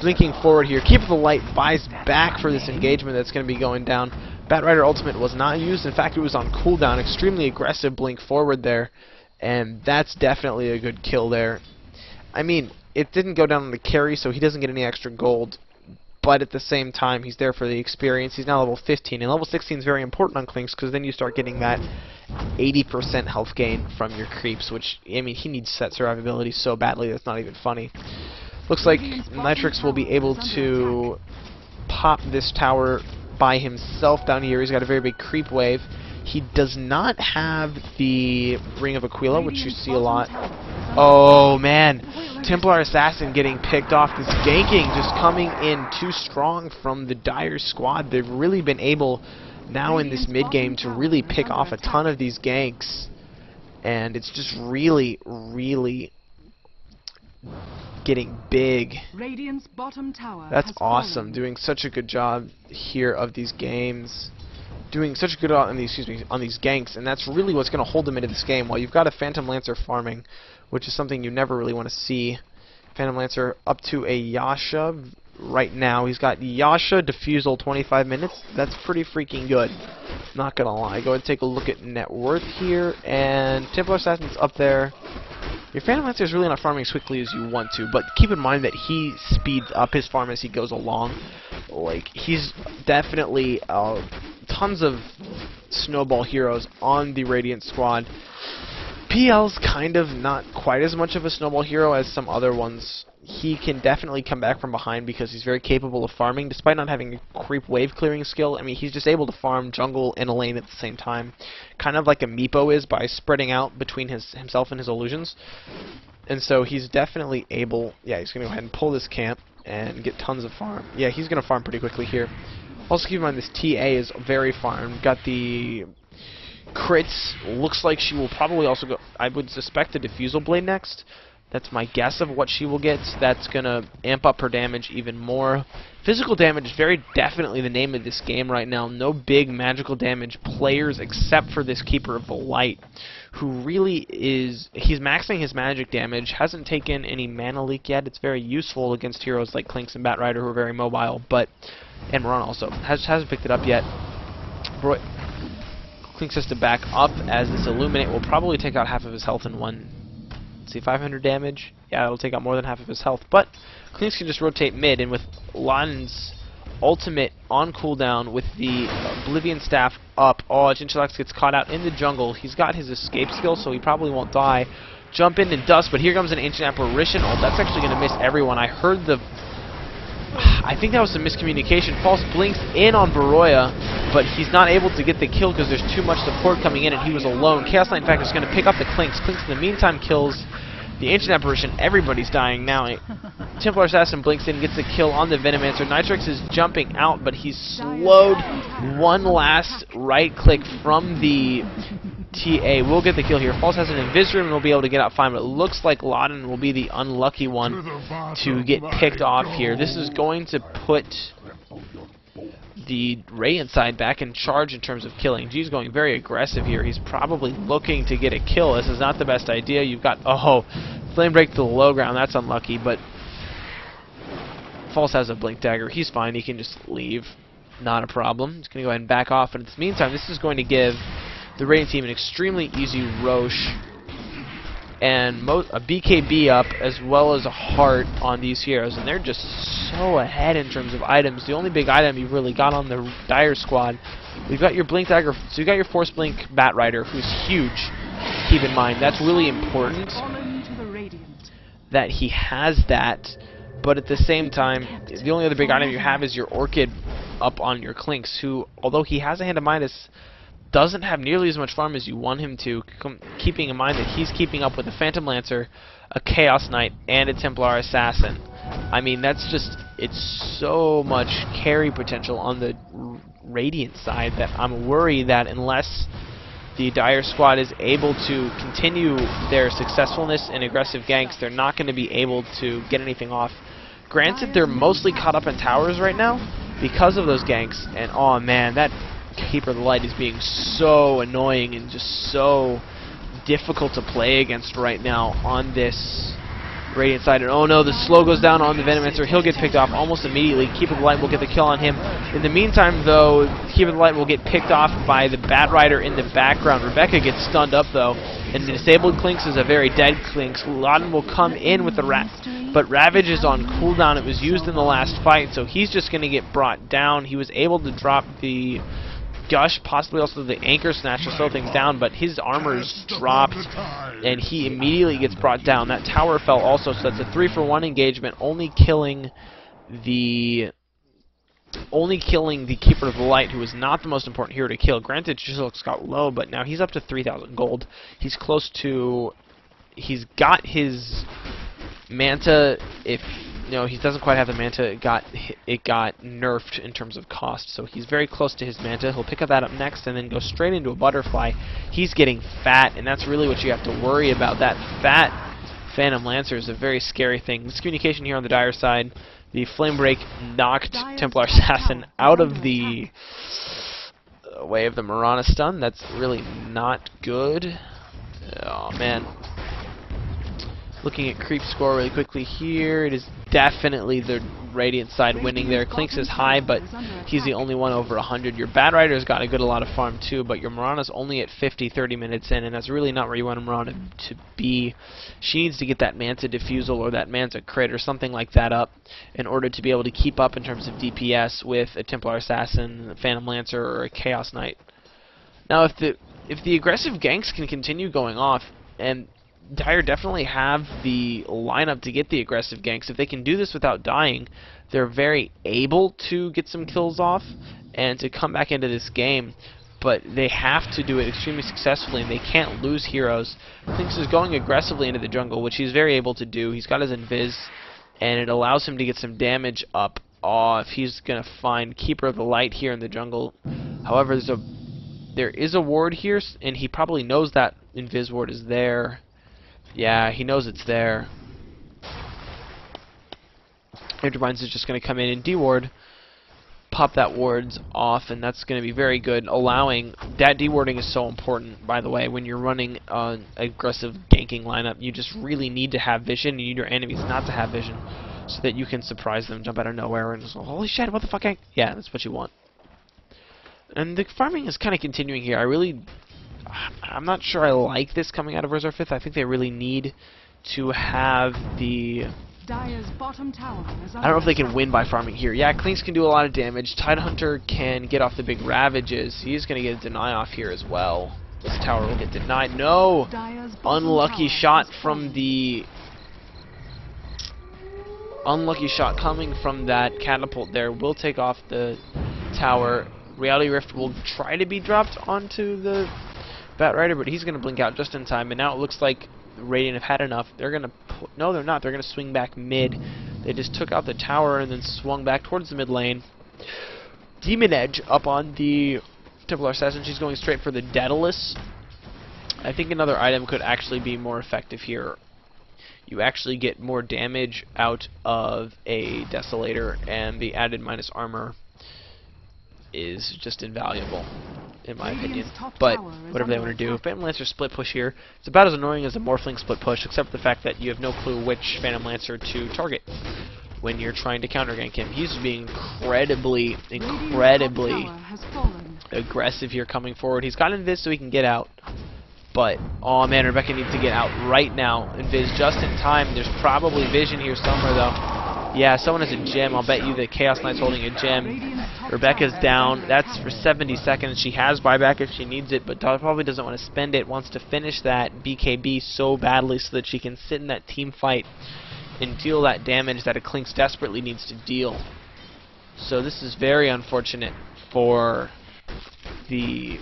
Blinking forward here. Keeper of the Light buys back for this engagement that's going to be going down. Batrider ultimate was not used. In fact, it was on cooldown. Extremely aggressive blink forward there, and that's definitely a good kill there. I mean, it didn't go down on the carry, so he doesn't get any extra gold, but at the same time, he's there for the experience. He's now level 15, and level 16 is very important on Clinks, because then you start getting that 80% health gain from your creeps, which, I mean, he needs set survivability so badly that's not even funny. Looks like Nitrix will be able to pop this tower by himself down here. He's got a very big creep wave. He does not have the Ring of Aquila, which you see a lot. Oh man, Templar Assassin getting picked off. This ganking just coming in too strong from the Dire squad. They've really been able now in this mid game to really pick off a ton of these ganks, and it's just really getting big. Radiant's bottom tower That's has awesome. fallen. Doing such a good job here of these games. Doing such a good job on these, on these ganks, and that's really what's going to hold them into this game. While you've got a Phantom Lancer farming, which is something you never really want to see. Phantom Lancer up to a Yasha right now. He's got Yasha Diffusal 25 minutes. That's pretty freaking good. Not gonna lie. Go ahead and take a look at net worth here, and Templar Assassin's up there. Your Phantom Lancer is really not farming as quickly as you want to, but keep in mind that he speeds up his farm as he goes along. Like, he's definitely tons of snowball heroes on the Radiant squad. PL's kind of not quite as much of a snowball hero as some other ones. He can definitely come back from behind because he's very capable of farming, despite not having a creep wave clearing skill. I mean, he's just able to farm jungle and a lane at the same time, kind of like a Meepo is by spreading out between himself and his illusions. And so he's definitely able... Yeah, he's going to go ahead and pull this camp and get tons of farm. Yeah, he's going to farm pretty quickly here. Also keep in mind this TA is very farmed. Got the crits. Looks like she will probably also go... I would suspect a Diffusal Blade next. That's my guess of what she will get. That's going to amp up her damage even more. Physical damage is very definitely the name of this game right now. No big magical damage players except for this Keeper of the Light, who really is... He's maxing his magic damage. Hasn't taken any mana leak yet. It's very useful against heroes like Clinks and Batrider who are very mobile, but... And Moran also. Hasn't picked it up yet. Clinks has to back up as this Illuminate will probably take out half of his health in one... See, 500 damage. Yeah, it'll take out more than half of his health. But Clinks can just rotate mid, and with Lan's ultimate on cooldown with the Oblivion Staff up, oh, Jinchalax gets caught out in the jungle. He's got his escape skill, so he probably won't die. Jump in and dust, but here comes an Ancient Apparition ult. That's actually going to miss everyone. I heard the... I think that was some miscommunication. False blinks in on Baroya, but he's not able to get the kill because there's too much support coming in, and he was alone. Chaos Knight, in fact, is going to pick up the Clinks. Clinks, in the meantime, kills the Ancient Apparition. Everybody's dying now. Templar Assassin blinks in, gets the kill on the Venomancer. Nitrix is jumping out, but he's slowed. One last right click from the TA will get the kill here. False has an Invis Room and will be able to get out fine, but it looks like Loden will be the unlucky one to get picked off here. This is going to put the Radiant side back in charge in terms of killing. G's going very aggressive here. He's probably looking to get a kill. This is not the best idea. You've got, oh, Flame Break to the low ground. That's unlucky, but False has a Blink Dagger. He's fine. He can just leave. Not a problem. He's going to go ahead and back off, and in the meantime, this is going to give the Radiant team an extremely easy Roche and a BKB up as well as a heart on these heroes, and they're just so ahead in terms of items. The only big item you've really got on the Dire squad, we've got your Blink Dagger, so you've got your Force Blink Batrider, who's huge. Keep in mind, that's really important that he has that, but at the same time, the only other big item you have is your Orchid up on your Clinks, who, although he has a Hand of Midas, doesn't have nearly as much farm as you want him to, keeping in mind that he's keeping up with a Phantom Lancer, a Chaos Knight, and a Templar Assassin. I mean, that's just, it's so much carry potential on the Radiant side that I'm worried that unless the Dire squad is able to continue their successfulness in aggressive ganks, they're not going to be able to get anything off. Granted, they're mostly caught up in towers right now because of those ganks, and oh man, that Keeper of the Light is being so annoying and just so difficult to play against right now on this Radiant side. And oh no, the slow goes down on the Venomancer. He'll get picked off almost immediately. Keeper of the Light will get the kill on him. In the meantime, though, Keeper of the Light will get picked off by the Batrider in the background. Rebecca gets stunned up, though, and the disabled Clinks is a very dead Clinks. Loden will come in with the but Ravage is on cooldown. It was used in the last fight, so he's just going to get brought down. He was able to drop the Gush, possibly also the Anchor Snatch to slow things down, but his armor's dropped, and he immediately gets brought down. That tower fell also, so that's a 3-for-1 engagement, only killing the Keeper of the Light, who is not the most important hero to kill. Granted, Jizzlex got low, but now he's up to 3,000 gold. He's close to... He's got his Manta. If no, he doesn't quite have the Manta. It got nerfed in terms of cost, so he's very close to his Manta. He'll pick that up next and then go straight into a Butterfly. He's getting fat, and that's really what you have to worry about. That fat Phantom Lancer is a very scary thing. Miscommunication here on the Dire side. The Flame Break knocked Templar Assassin out of the way of the Mirana stun. That's really not good. Oh man. Looking at creep score really quickly here, it is definitely the Radiant side winning there. Clinks is high, but he's the only one over 100. Your Batrider's got a lot of farm too, but your Mirana's only at 50, 30 minutes in, and that's really not where you want Mirana to be. She needs to get that Manta Diffusal or that Manta Crit or something like that up in order to be able to keep up in terms of DPS with a Templar Assassin, a Phantom Lancer, or a Chaos Knight. Now, if the aggressive ganks can continue going off, and Dire definitely have the lineup to get the aggressive ganks. If they can do this without dying, they're very able to get some kills off and to come back into this game. but they have to do it extremely successfully, and they can't lose heroes. Clinks is going aggressively into the jungle, which he's very able to do. He's got his invis, and it allows him to get some damage up. If he's going to find Keeper of the Light here in the jungle. However, there is a ward here, and he probably knows that invis ward is there. Yeah, he knows it's there. Intervines is just going to come in and deward, pop that wards off, and that's going to be very good. Allowing that dewarding is so important, by the way, when you're running an aggressive ganking lineup. You just really need to have vision. You need your enemies not to have vision, so that you can surprise them, jump out of nowhere, and just go, holy shit, what the fuck? Yeah, that's what you want. And the farming is kind of continuing here. I'm not sure I like this coming out of Reserve 5th. I think they really need to have the... Dire's bottom tower is I don't know if they can win by farming here. Yeah, Clinks can do a lot of damage. Tidehunter can get off the big ravages. He's going to get a deny off here as well. This tower will get denied. No! Unlucky shot from the... Unlucky shot coming from that catapult there. Will take off the tower. Reality Rift will try to be dropped onto the Bat Rider, but he's going to blink out just in time. And now it looks like Radiant have had enough. They're going to... No, they're not. They're going to swing back mid. They just took out the tower and then swung back towards the mid lane. Demon Edge up on the Templar Assassin. She's going straight for the Daedalus. I think another item could actually be more effective here. You actually get more damage out of a Desolator, and the added minus armor is just invaluable, in my opinion. But whatever they want to do. Phantom Lancer split push here. It's about as annoying as a Morphling split push, except for the fact that you have no clue which Phantom Lancer to target when you're trying to counter gank him. He's being incredibly aggressive here coming forward. He's got Invis so he can get out. But, oh man, Rebecca needs to get out right now. Invis just in time. There's probably vision here somewhere, though. Yeah, someone has a gem. I'll bet you that Chaos Knight's holding a gem. Rebecca's down. That's for 70 seconds. She has buyback if she needs it, but probably doesn't want to spend it. Wants to finish that BKB so badly so that she can sit in that team fight and deal that damage that a Clinks desperately needs to deal. So this is very unfortunate for the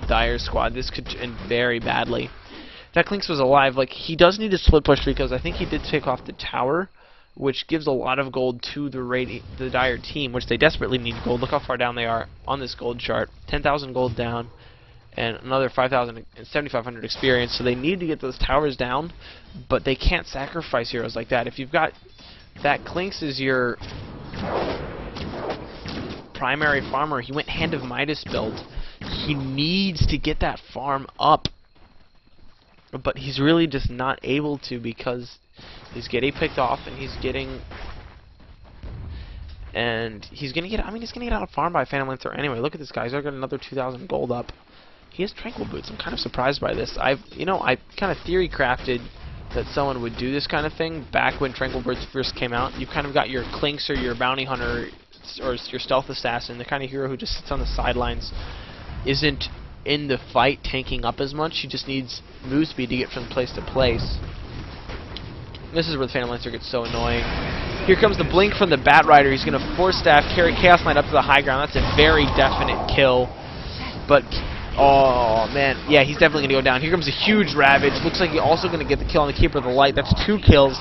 Dire squad. This could end very badly. If that Clinks was alive, like, he does need to split push because I think he did take off the tower, which gives a lot of gold to the Dire team, which they desperately need gold. Look how far down they are on this gold chart. 10,000 gold down, and another 5,000 and 7,500 experience. So they need to get those towers down, but they can't sacrifice heroes like that. If you've got that Clinks is your primary farmer, he went Hand of Midas build. He needs to get that farm up, but he's really just not able to because he's getting picked off, and he's gonna get out of farm by Phantom Lancer anyway. Look at this guy. He's got another 2,000 gold up. He has Tranquil Boots. I'm kind of surprised by this. I kind of theory crafted that someone would do this kind of thing back when Tranquil Boots first came out. You've kind of got your Clinks or your Bounty Hunter or your Stealth Assassin, the kind of hero who just sits on the sidelines, isn't in the fight tanking up as much. She just needs move speed to get from place to place. This is where the Phantom Lancer gets so annoying. Here comes the blink from the Bat Rider. He's going to Force Staff, carry Chaos Knight up to the high ground. That's a very definite kill. But, oh man, yeah, he's definitely going to go down. Here comes a huge Ravage. Looks like he's also going to get the kill on the Keeper of the Light. That's 2 kills.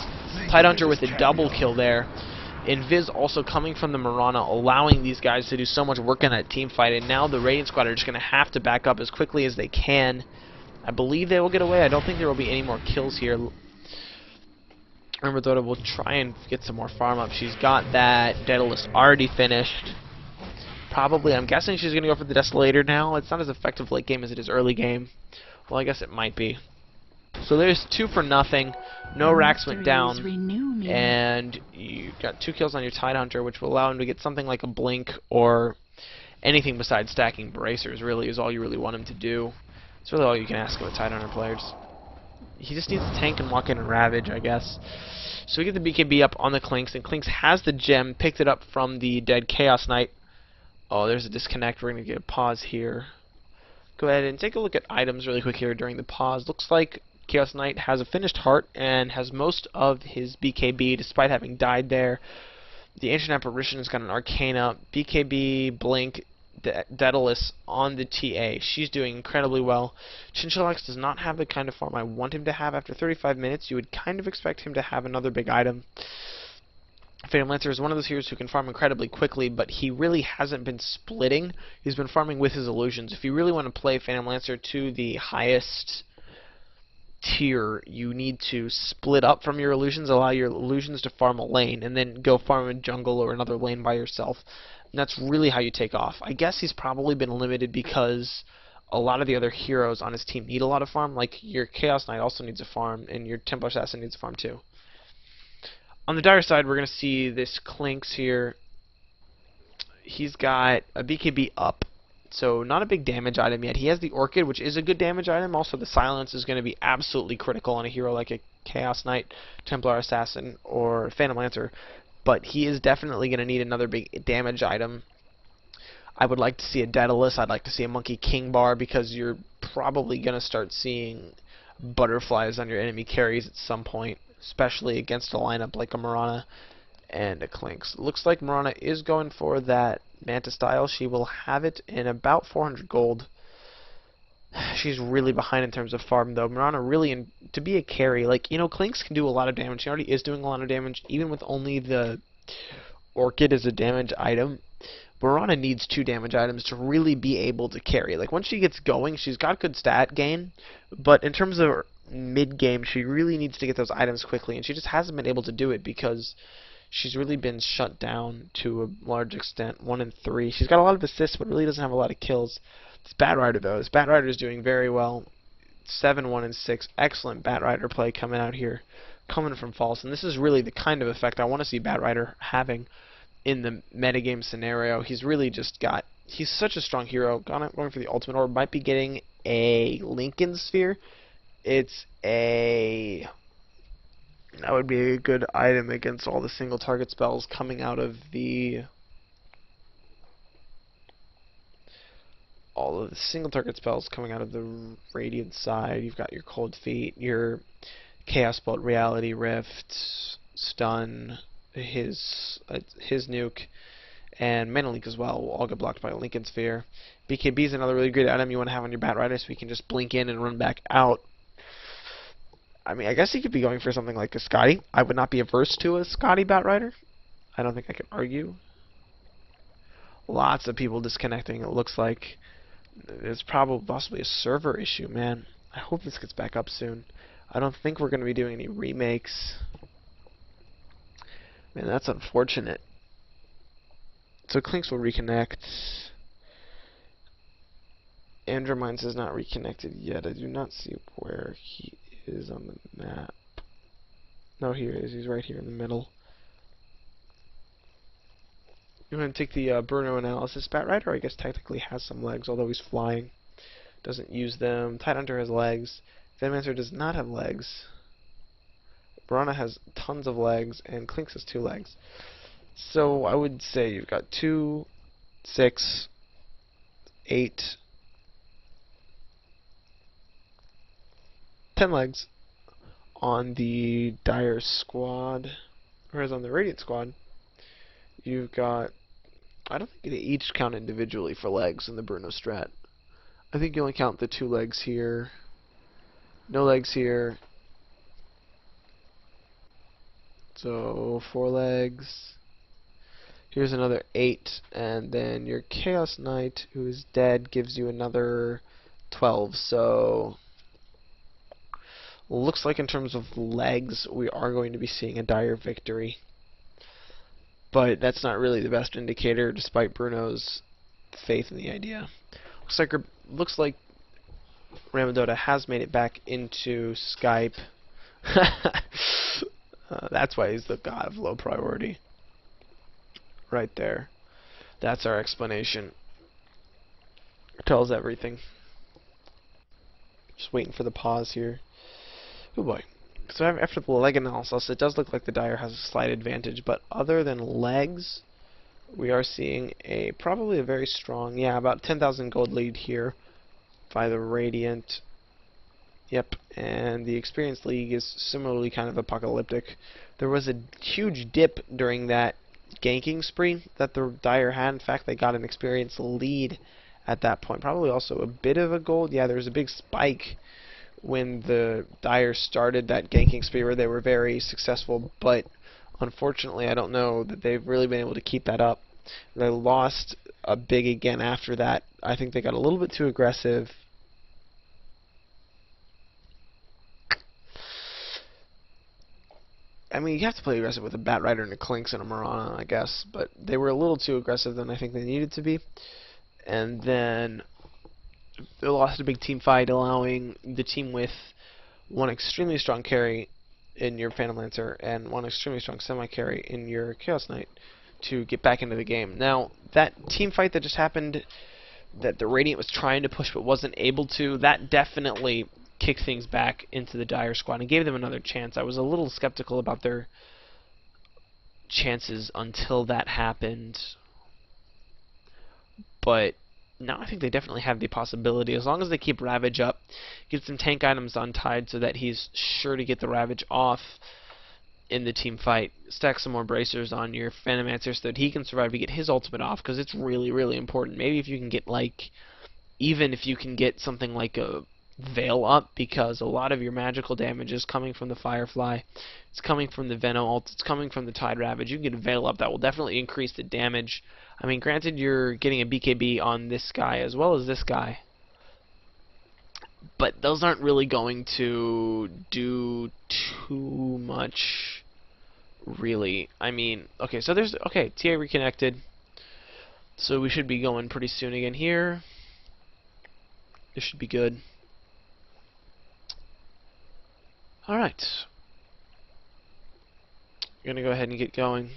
Tidehunter with a double kill there. Invis also coming from the Mirana, allowing these guys to do so much work in that team fight. And now the Radiant squad are just going to have to back up as quickly as they can. I believe they will get away. I don't think there will be any more kills here. Remember, Dota will try and get some more farm up. She's got that Daedalus already finished. Probably, I'm guessing she's going to go for the Desolator now. It's not as effective late game as it is early game. Well, I guess it might be. So there's 2 for nothing. No racks went down. And you got 2 kills on your Tidehunter, which will allow him to get something like a Blink or anything besides stacking Bracers, really, is all you really want him to do. It's really all you can ask of Tidehunter players. He just needs to tank and walk in and Ravage, I guess. So we get the BKB up on the Clinks, and Clinks has the gem, picked it up from the dead Chaos Knight. Oh, there's a disconnect. We're going to get a pause here. Go ahead and take a look at items really quick here during the pause. Looks like Chaos Knight has a finished heart and has most of his BKB despite having died there. The Ancient Apparition has got an Arcana, BKB, Blink, Daedalus on the TA. She's doing incredibly well. Chinchalax does not have the kind of farm I want him to have. After 35 minutes, you would kind of expect him to have another big item. Phantom Lancer is one of those heroes who can farm incredibly quickly, but he really hasn't been splitting. He's been farming with his illusions. If you really want to play Phantom Lancer to the highest tier, you need to split up from your illusions, allow your illusions to farm a lane, and then go farm a jungle or another lane by yourself. And that's really how you take off. I guess he's probably been limited because a lot of the other heroes on his team need a lot of farm. Like your Chaos Knight also needs a farm, and your Templar Assassin needs a farm too. On the dire side, we're going to see this Clinks here. He's got a BKB up, so not a big damage item yet. He has the Orchid, which is a good damage item. Also, the Silence is going to be absolutely critical on a hero like a Chaos Knight, Templar Assassin, or Phantom Lancer. But he is definitely going to need another big damage item. I would like to see a Daedalus. I'd like to see a Monkey King bar, because you're probably going to start seeing butterflies on your enemy carries at some point, especially against a lineup like a Mirana and a Clinks. Looks like Mirana is going for that Manta style. She will have it in about 400 gold. She's really behind in terms of farm, though. Mirana really, to be a carry, like, you know, Clinks can do a lot of damage. She already is doing a lot of damage, even with only the Orchid as a damage item. Mirana needs 2 damage items to really be able to carry. Like, once she gets going, she's got good stat gain, but in terms of mid-game, she really needs to get those items quickly, and she just hasn't been able to do it because she's really been shut down to a large extent. 1 in 3. She's got a lot of assists, but really doesn't have a lot of kills. This Batrider, though. This Batrider is doing very well. 7, 1, and 6. Excellent Batrider play coming out here, coming from False, and this is really the kind of effect I want to see Batrider having in the metagame scenario. He's really just got... He's such a strong hero. Going for the Ultimate Orb. Might be getting a Lincoln Sphere. It's a... That would be a good item against all the single target spells coming out of the... All of the single target spells coming out of the Radiant side. You've got your Cold Feet, your Chaos Bolt, Reality Rift, Stun, his nuke, and Mana Leak as well will all get blocked by a Lincoln Sphere. BKB is another really good item you want to have on your Batrider, so you can just blink in and run back out. I mean, I guess he could be going for something like a Scotty. I would not be averse to a Scotty Batrider. I don't think I can argue. Lots of people disconnecting, it looks like. It's probably possibly a server issue, man. I hope this gets back up soon. I don't think we're going to be doing any remakes. Man, that's unfortunate. So Clinks will reconnect. Andromines is not reconnected yet. I do not see where he is on the map. No, here he is. He's right here in the middle. You want to take the Bruno analysis. Batrider, I guess, technically has some legs, although he's flying. Doesn't use them. Tidehunter has legs. Venomancer does not have legs. Mirana has tons of legs, and Clinks has 2 legs. So I would say you've got 2, 6, 8, 10 legs on the Dire squad, whereas on the Radiant squad, you've got, I don't think they each count individually for legs in the Bruno strat. I think you only count the 2 legs here, no legs here, so 4 legs. Here's another 8, and then your Chaos Knight, who is dead, gives you another 12. So looks like in terms of legs, we are going to be seeing a Dire victory. But that's not really the best indicator, despite Bruno's faith in the idea. Looks like WoF has made it back into Skype. That's why he's the god of low priority. Right there. That's our explanation. It tells everything. Just waiting for the pause here. Oh boy. So after the leg analysis, it does look like the Dire has a slight advantage, but other than legs, we are seeing probably a very strong, about 10,000 gold lead here by the Radiant. Yep, and the Experience League is similarly kind of apocalyptic. There was a huge dip during that ganking spree that the Dire had. In fact, they got an experienced lead at that point. Probably also a bit of a gold. Yeah, there was a big spike when the Dire started that ganking spree where they were very successful, but unfortunately I don't know that they've really been able to keep that up. They lost a big again after that. I think they got a little bit too aggressive. I mean, you have to play aggressive with a Bat Rider and a Clinks and a Marana, I guess, but they were a little too aggressive than I think they needed to be. And then they lost a big team fight, allowing the team with one extremely strong carry in your Phantom Lancer and one extremely strong semi-carry in your Chaos Knight to get back into the game. Now, that team fight that just happened, that the Radiant was trying to push but wasn't able to, that definitely kicked things back into the Dire squad and gave them another chance. I was a little skeptical about their chances until that happened, but now I think they definitely have the possibility, as long as they keep Ravage up, get some tank items untied so that he's sure to get the Ravage off in the team fight, stack some more bracers on your Phantom Lancer so that he can survive to get his ultimate off, because it's really, really important. Maybe if you can get, like, even if you can get something like a Veil up, because a lot of your magical damage is coming from the Firefly, it's coming from the Veno ult, it's coming from the Tide Ravage. You can get a Veil up, that will definitely increase the damage. I mean, granted, you're getting a BKB on this guy as well as this guy, but those aren't really going to do too much, really. I mean, okay, so there's, okay, TA reconnected, so we should be going pretty soon again here. This should be good. Alright. I'm going to go ahead and get going.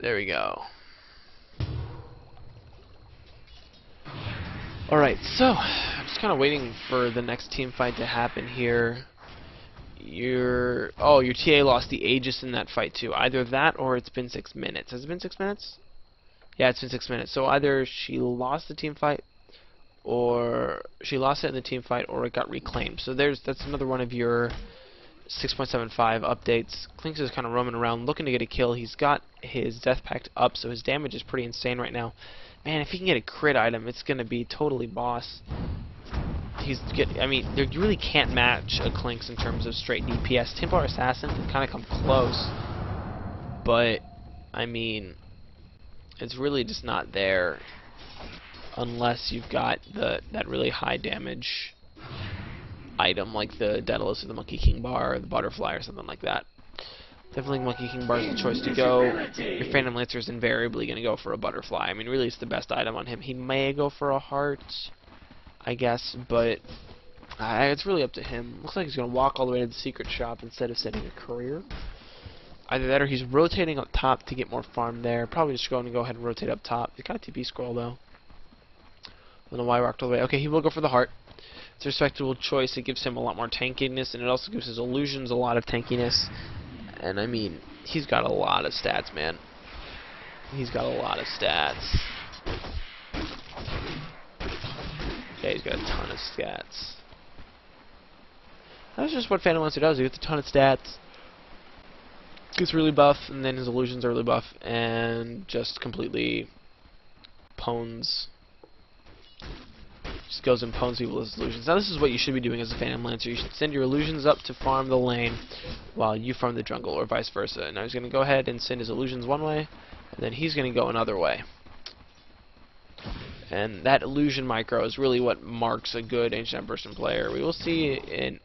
There we go. Alright, so I'm just kind of waiting for the next team fight to happen here. Your TA lost the Aegis in that fight too. Either that or it's been 6 minutes. Has it been 6 minutes? Yeah, it's been 6 minutes. So either she lost the team fight, or she lost it in the team fight, or it got reclaimed. So that's another one of your 6.75 updates. Clinks is kind of roaming around looking to get a kill. He's got his Death Pact up, so his damage is pretty insane right now. Man, if he can get a crit item, it's going to be totally boss. I mean, you really can't match a Clinks in terms of straight DPS. Templar Assassin can kind of come close, but I mean, it's really just not there unless you've got that really high damage item like the Daedalus or the Monkey King Bar or the Butterfly or something like that. Definitely Monkey King Bar is the choice to go. Your Phantom Lancer is invariably going to go for a Butterfly. I mean, really it's the best item on him. He may go for a Heart, I guess, but it's really up to him. Looks like he's going to walk all the way to the secret shop instead of setting a career. Either that or he's rotating up top to get more farm there. Probably just going to go ahead and rotate up top. He's got a TP scroll though. I don't know why he walked all the way. Okay, he will go for the Heart. It's a respectable choice. It gives him a lot more tankiness, and it also gives his illusions a lot of tankiness. And I mean, he's got a lot of stats, man. He's got a lot of stats. Yeah, he's got a ton of stats. That's just what Phantom Lancer does. He gets a ton of stats, gets really buff, and then his illusions are really buff, and just completely pwns. Just goes and pwns people with his illusions. Now this is what you should be doing as a Phantom Lancer. You should send your illusions up to farm the lane while you farm the jungle, or vice versa. Now he's going to go ahead and send his illusions one way, and then he's going to go another way. And that illusion micro is really what marks a good Ancient Apparition player. We will see in...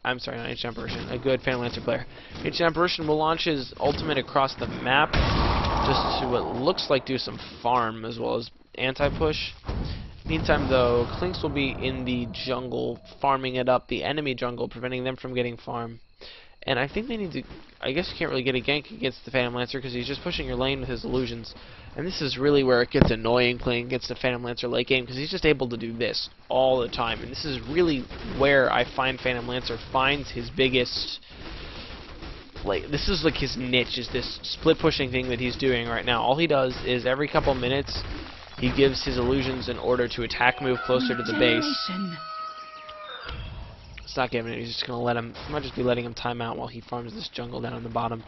I'm sorry, not Ancient Apparition, a good Phantom Lancer player. Ancient Apparition will launch his ultimate across the map just to what looks like do some farm as well as anti-push. Meantime, though, Clinks will be in the jungle, farming it up, the enemy jungle, preventing them from getting farm. And I think they need to... I guess you can't really get a gank against the Phantom Lancer because he's just pushing your lane with his illusions. And this is really where it gets annoying playing against the Phantom Lancer late game, because he's just able to do this all the time. And this is really where I find Phantom Lancer finds his biggest... Like, this is like his niche, is this split pushing thing that he's doing right now. All he does is every couple minutes... he gives his illusions in order to attack move closer to the base. not giving it. He's just going to let him, he might just be letting him time out while he farms this jungle down on the bottom.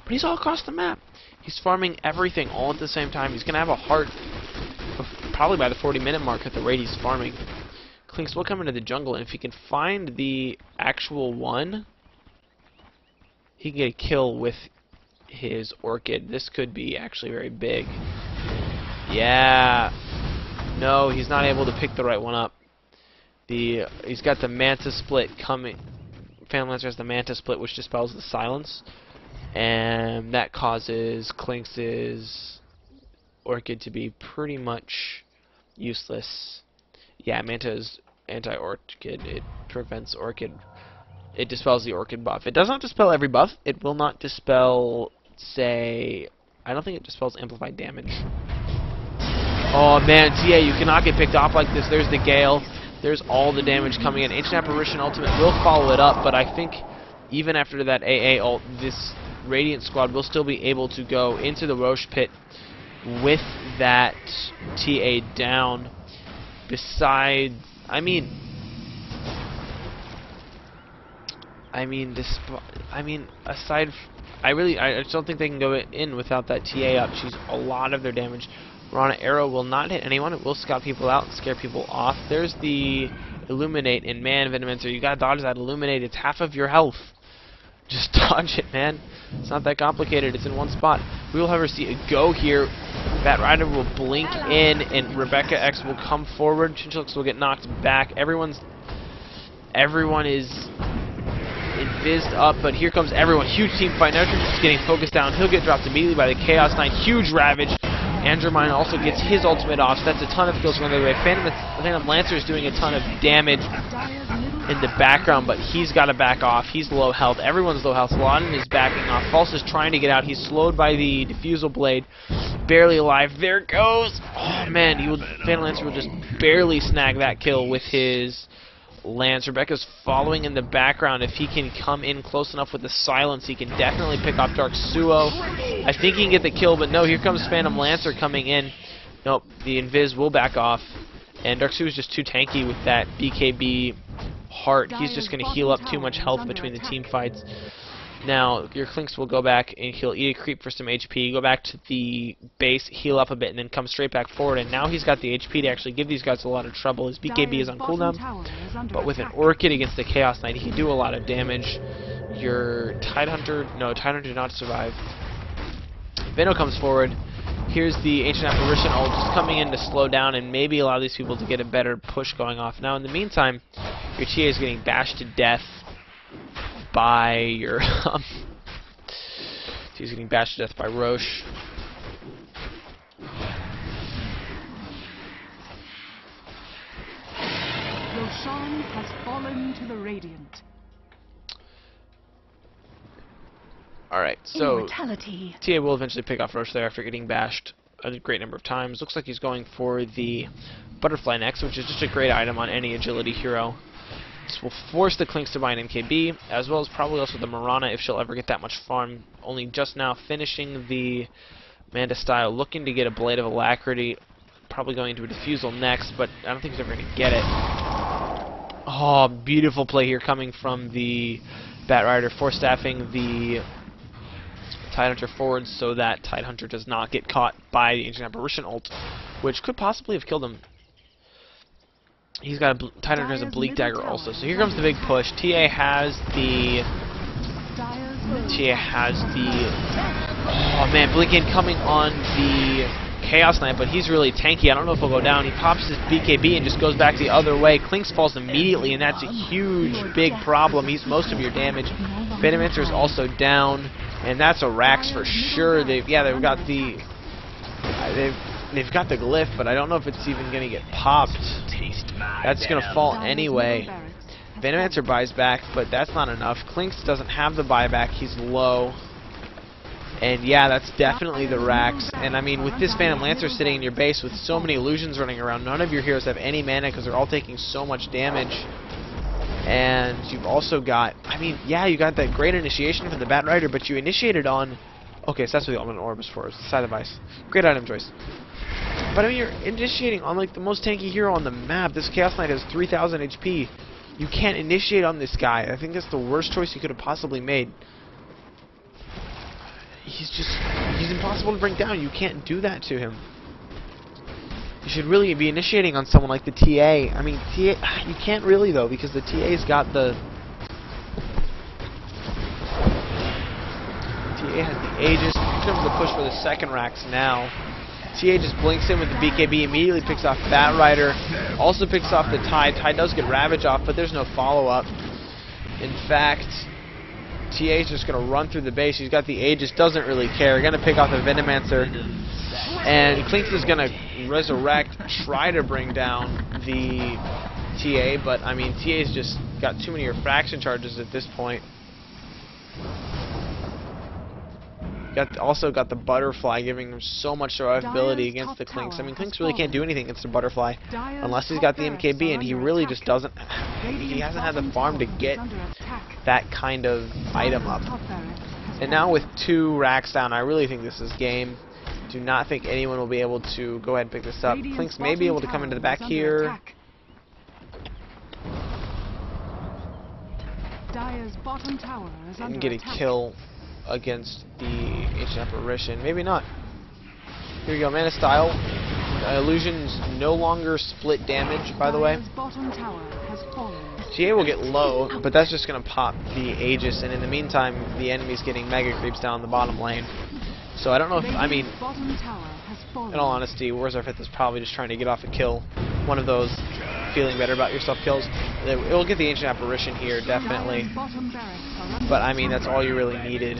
But he's all across the map. He's farming everything all at the same time. He's going to have a heart probably by the 40-minute mark at the rate he's farming. Clinkz will come into the jungle, and if he can find the actual one, he can get a kill with his Orchid. This could be actually very big. Yeah. No, he's not able to pick the right one up. He's got the Manta Split coming. Phantom Lancer has the Manta Split, which dispels the silence, and that causes Clinkz's Orchid to be pretty much useless. Yeah, Manta is anti-Orchid. It prevents Orchid. It dispels the Orchid buff. It does not dispel every buff. It will not dispel, say, I don't think it dispels amplified damage. Oh man, TA, you cannot get picked off like this. There's the Gale. There's all the damage coming in. Ancient Apparition Ultimate will follow it up, but I think even after that AA ult, this Radiant squad will still be able to go into the Roche pit with that TA down. Besides, I just don't think they can go in without that TA up. She's a lot of their damage. Rana Arrow will not hit anyone. It will scout people out and scare people off. There's the Illuminate, and man, Venomancer, you gotta dodge that Illuminate. It's half of your health. Just dodge it, man. It's not that complicated. It's in one spot. We will, however, see a go here. Bat Rider will blink in, and Rebecca X will come forward. Chinchillix will get knocked back. Everyone is invised up, but here comes everyone. Huge team fight. Nitrogen is getting focused down. He'll get dropped immediately by the Chaos Knight. Huge Ravage. Andromine also gets his ultimate off, so that's a ton of kills from the other way. Phantom Lancer is doing a ton of damage in the background, but he's got to back off. He's low health. Everyone's low health. Laden is backing off. False is trying to get out. He's slowed by the Diffusal Blade. Barely alive. There it goes. Oh, man. Phantom Lancer will just barely snag that kill with his Lance. Rebecca's following in the background. If he can come in close enough with the silence, he can definitely pick off Dark Suo. I think he can get the kill, but no, here comes Phantom Lancer coming in. Nope, the Invis will back off, and Dark Suo is just too tanky with that BKB heart. He's just going to heal up too much health between the team fights. Now, your Clinkz will go back and he'll eat a creep for some HP, go back to the base, heal up a bit, and then come straight back forward. And now he's got the HP to actually give these guys a lot of trouble. His BKB is on cooldown, but with an Orchid against the Chaos Knight, he can do a lot of damage. Your Tidehunter, no, Tidehunter did not survive. Veno comes forward. Here's the Ancient Apparition ult just coming in to slow down and maybe allow these people to get a better push going off. Now, in the meantime, your TA is getting bashed to death by your he's getting bashed to death by Roche. Roshan has fallen to the Radiant. Alright, so Immortality. TA will eventually pick off Roche there after getting bashed a great number of times. Looks like he's going for the Butterfly next, which is just a great item on any agility hero. This will force the Clinkz to buy an NKB, as well as probably also the Mirana if she'll ever get that much farm. Only just now finishing the Manta style, looking to get a Blade of Alacrity, probably going to a Diffusal next, but I don't think he's ever going to get it. Oh, beautiful play here coming from the Bat Rider, force-staffing the Tidehunter forward so that Tidehunter does not get caught by the Ancient Apparition ult, which could possibly have killed him. He's got Tidehunter has a Bleak Dagger also. So here comes the big push. TA has the oh man, Blink incoming on the Chaos Knight, but he's really tanky. I don't know if he'll go down. He pops his BKB and just goes back the other way. Clinkz falls immediately, and that's a huge, big problem. He's most of your damage. Venomancer is also down, and that's a Rax for sure. They've got the glyph, but I don't know if it's even gonna get popped. That's gonna fall anyway. Venomancer buys back, but that's not enough. Clinkz doesn't have the buyback. He's low. And yeah, that's definitely the Rax. And I mean, with this Phantom Lancer sitting in your base with so many illusions running around, none of your heroes have any mana because they're all taking so much damage. And you've also got, I mean, yeah, you got that great initiation from the Bat Rider, but you initiated on, okay, so that's what the Ultimate Orb is for, it's the side device. Great item choice. But I mean, you're initiating on like the most tanky hero on the map. This Chaos Knight has 3,000 HP. You can't initiate on this guy. I think that's the worst choice you could have possibly made. He's impossible to bring down. You can't do that to him. You should really be initiating on someone like the TA. I mean, TA, you can't really though, because the TA's got the... TA has the Aegis. Here comes the push for the second racks now. TA just blinks in with the BKB, immediately picks off Batrider, also picks off the Tide. Tide does get Ravage off, but there's no follow-up. In fact, TA's just going to run through the base. He's got the Aegis, doesn't really care. Going to pick off the Venomancer. And Clinks is going to resurrect, try to bring down the TA, but I mean, TA's just got too many refraction charges at this point. Also got the Butterfly, giving him so much survivability against the Clinks. I mean, Clinks really can't do anything against the Butterfly unless he's got the MKB, and he really just doesn't. He hasn't had the farm to get that kind of item up. And now with 2 racks down, I really think this is game. Do not think anyone will be able to go ahead and pick this up. Clinks may be able to come into the back here. And get a kill against the Ancient Apparition. Maybe not. Here we go, Mana Style. Illusion's no longer split damage, by the way. GA will get low, but that's just going to pop the Aegis, and in the meantime, the enemy's getting Mega Creeps down the bottom lane. So I don't know if, I mean, in all honesty, Wars Are Fifth is probably just trying to get off a kill. One of those feeling better about yourself kills. It will get the Ancient Apparition here, definitely. But I mean, that's all you really needed.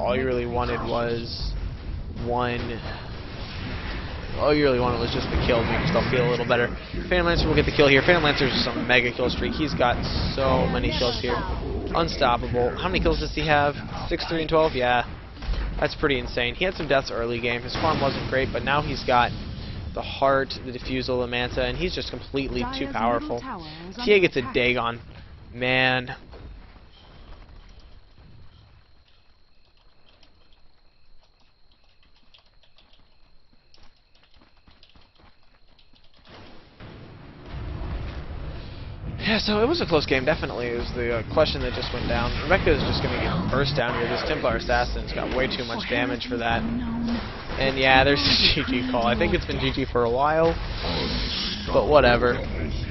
All you really wanted was all you really wanted was just the kill, make yourself feel a little better. Phantom Lancer will get the kill here. Phantom Lancer's just a mega kill streak. He's got so many kills here. Unstoppable. How many kills does he have? 6, 3, and 12? Yeah. That's pretty insane. He had some deaths early game. His farm wasn't great, but now he's got the Heart, the Diffusal, the Manta, and he's just completely too powerful. TA gets a Dagon. Man. Yeah, so it was a close game, definitely. It was the question that just went down. Rebecca is just going to get burst down here. This Templar Assassin's got way too much damage for that. And yeah, there's a GG call. I think it's been GG for a while, but whatever.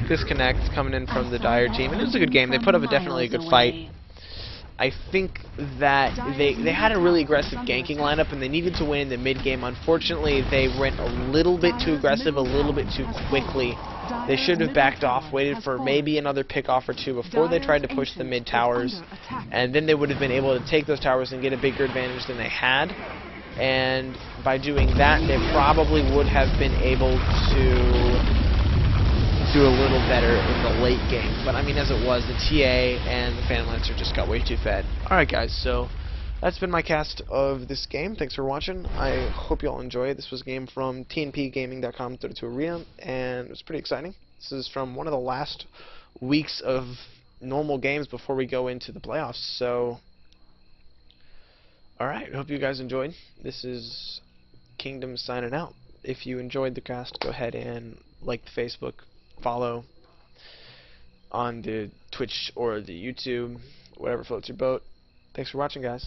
Disconnect coming in from the Dire team, and it was a good game. They put up definitely a good fight. I think that they had a really aggressive ganking lineup, and they needed to win in the mid-game. Unfortunately, they went a little bit too aggressive, a little bit too quickly. They should have backed off, waited for maybe another pick-off or two before they tried to push the mid-towers, and then they would have been able to take those towers and get a bigger advantage than they had. And by doing that, they probably would have been able to do a little better in the late game. But I mean, as it was, the TA and the Phantom Lancer just got way too fed. Alright guys, so that's been my cast of this game. Thanks for watching. I hope you all enjoyed. This was a game from tnpgaming.com 32 Arena, and it was pretty exciting. This is from one of the last weeks of normal games before we go into the playoffs. So, alright, hope you guys enjoyed. This is Kingdom signing out. If you enjoyed the cast, go ahead and like the Facebook, follow on the Twitch or the YouTube, whatever floats your boat. Thanks for watching, guys.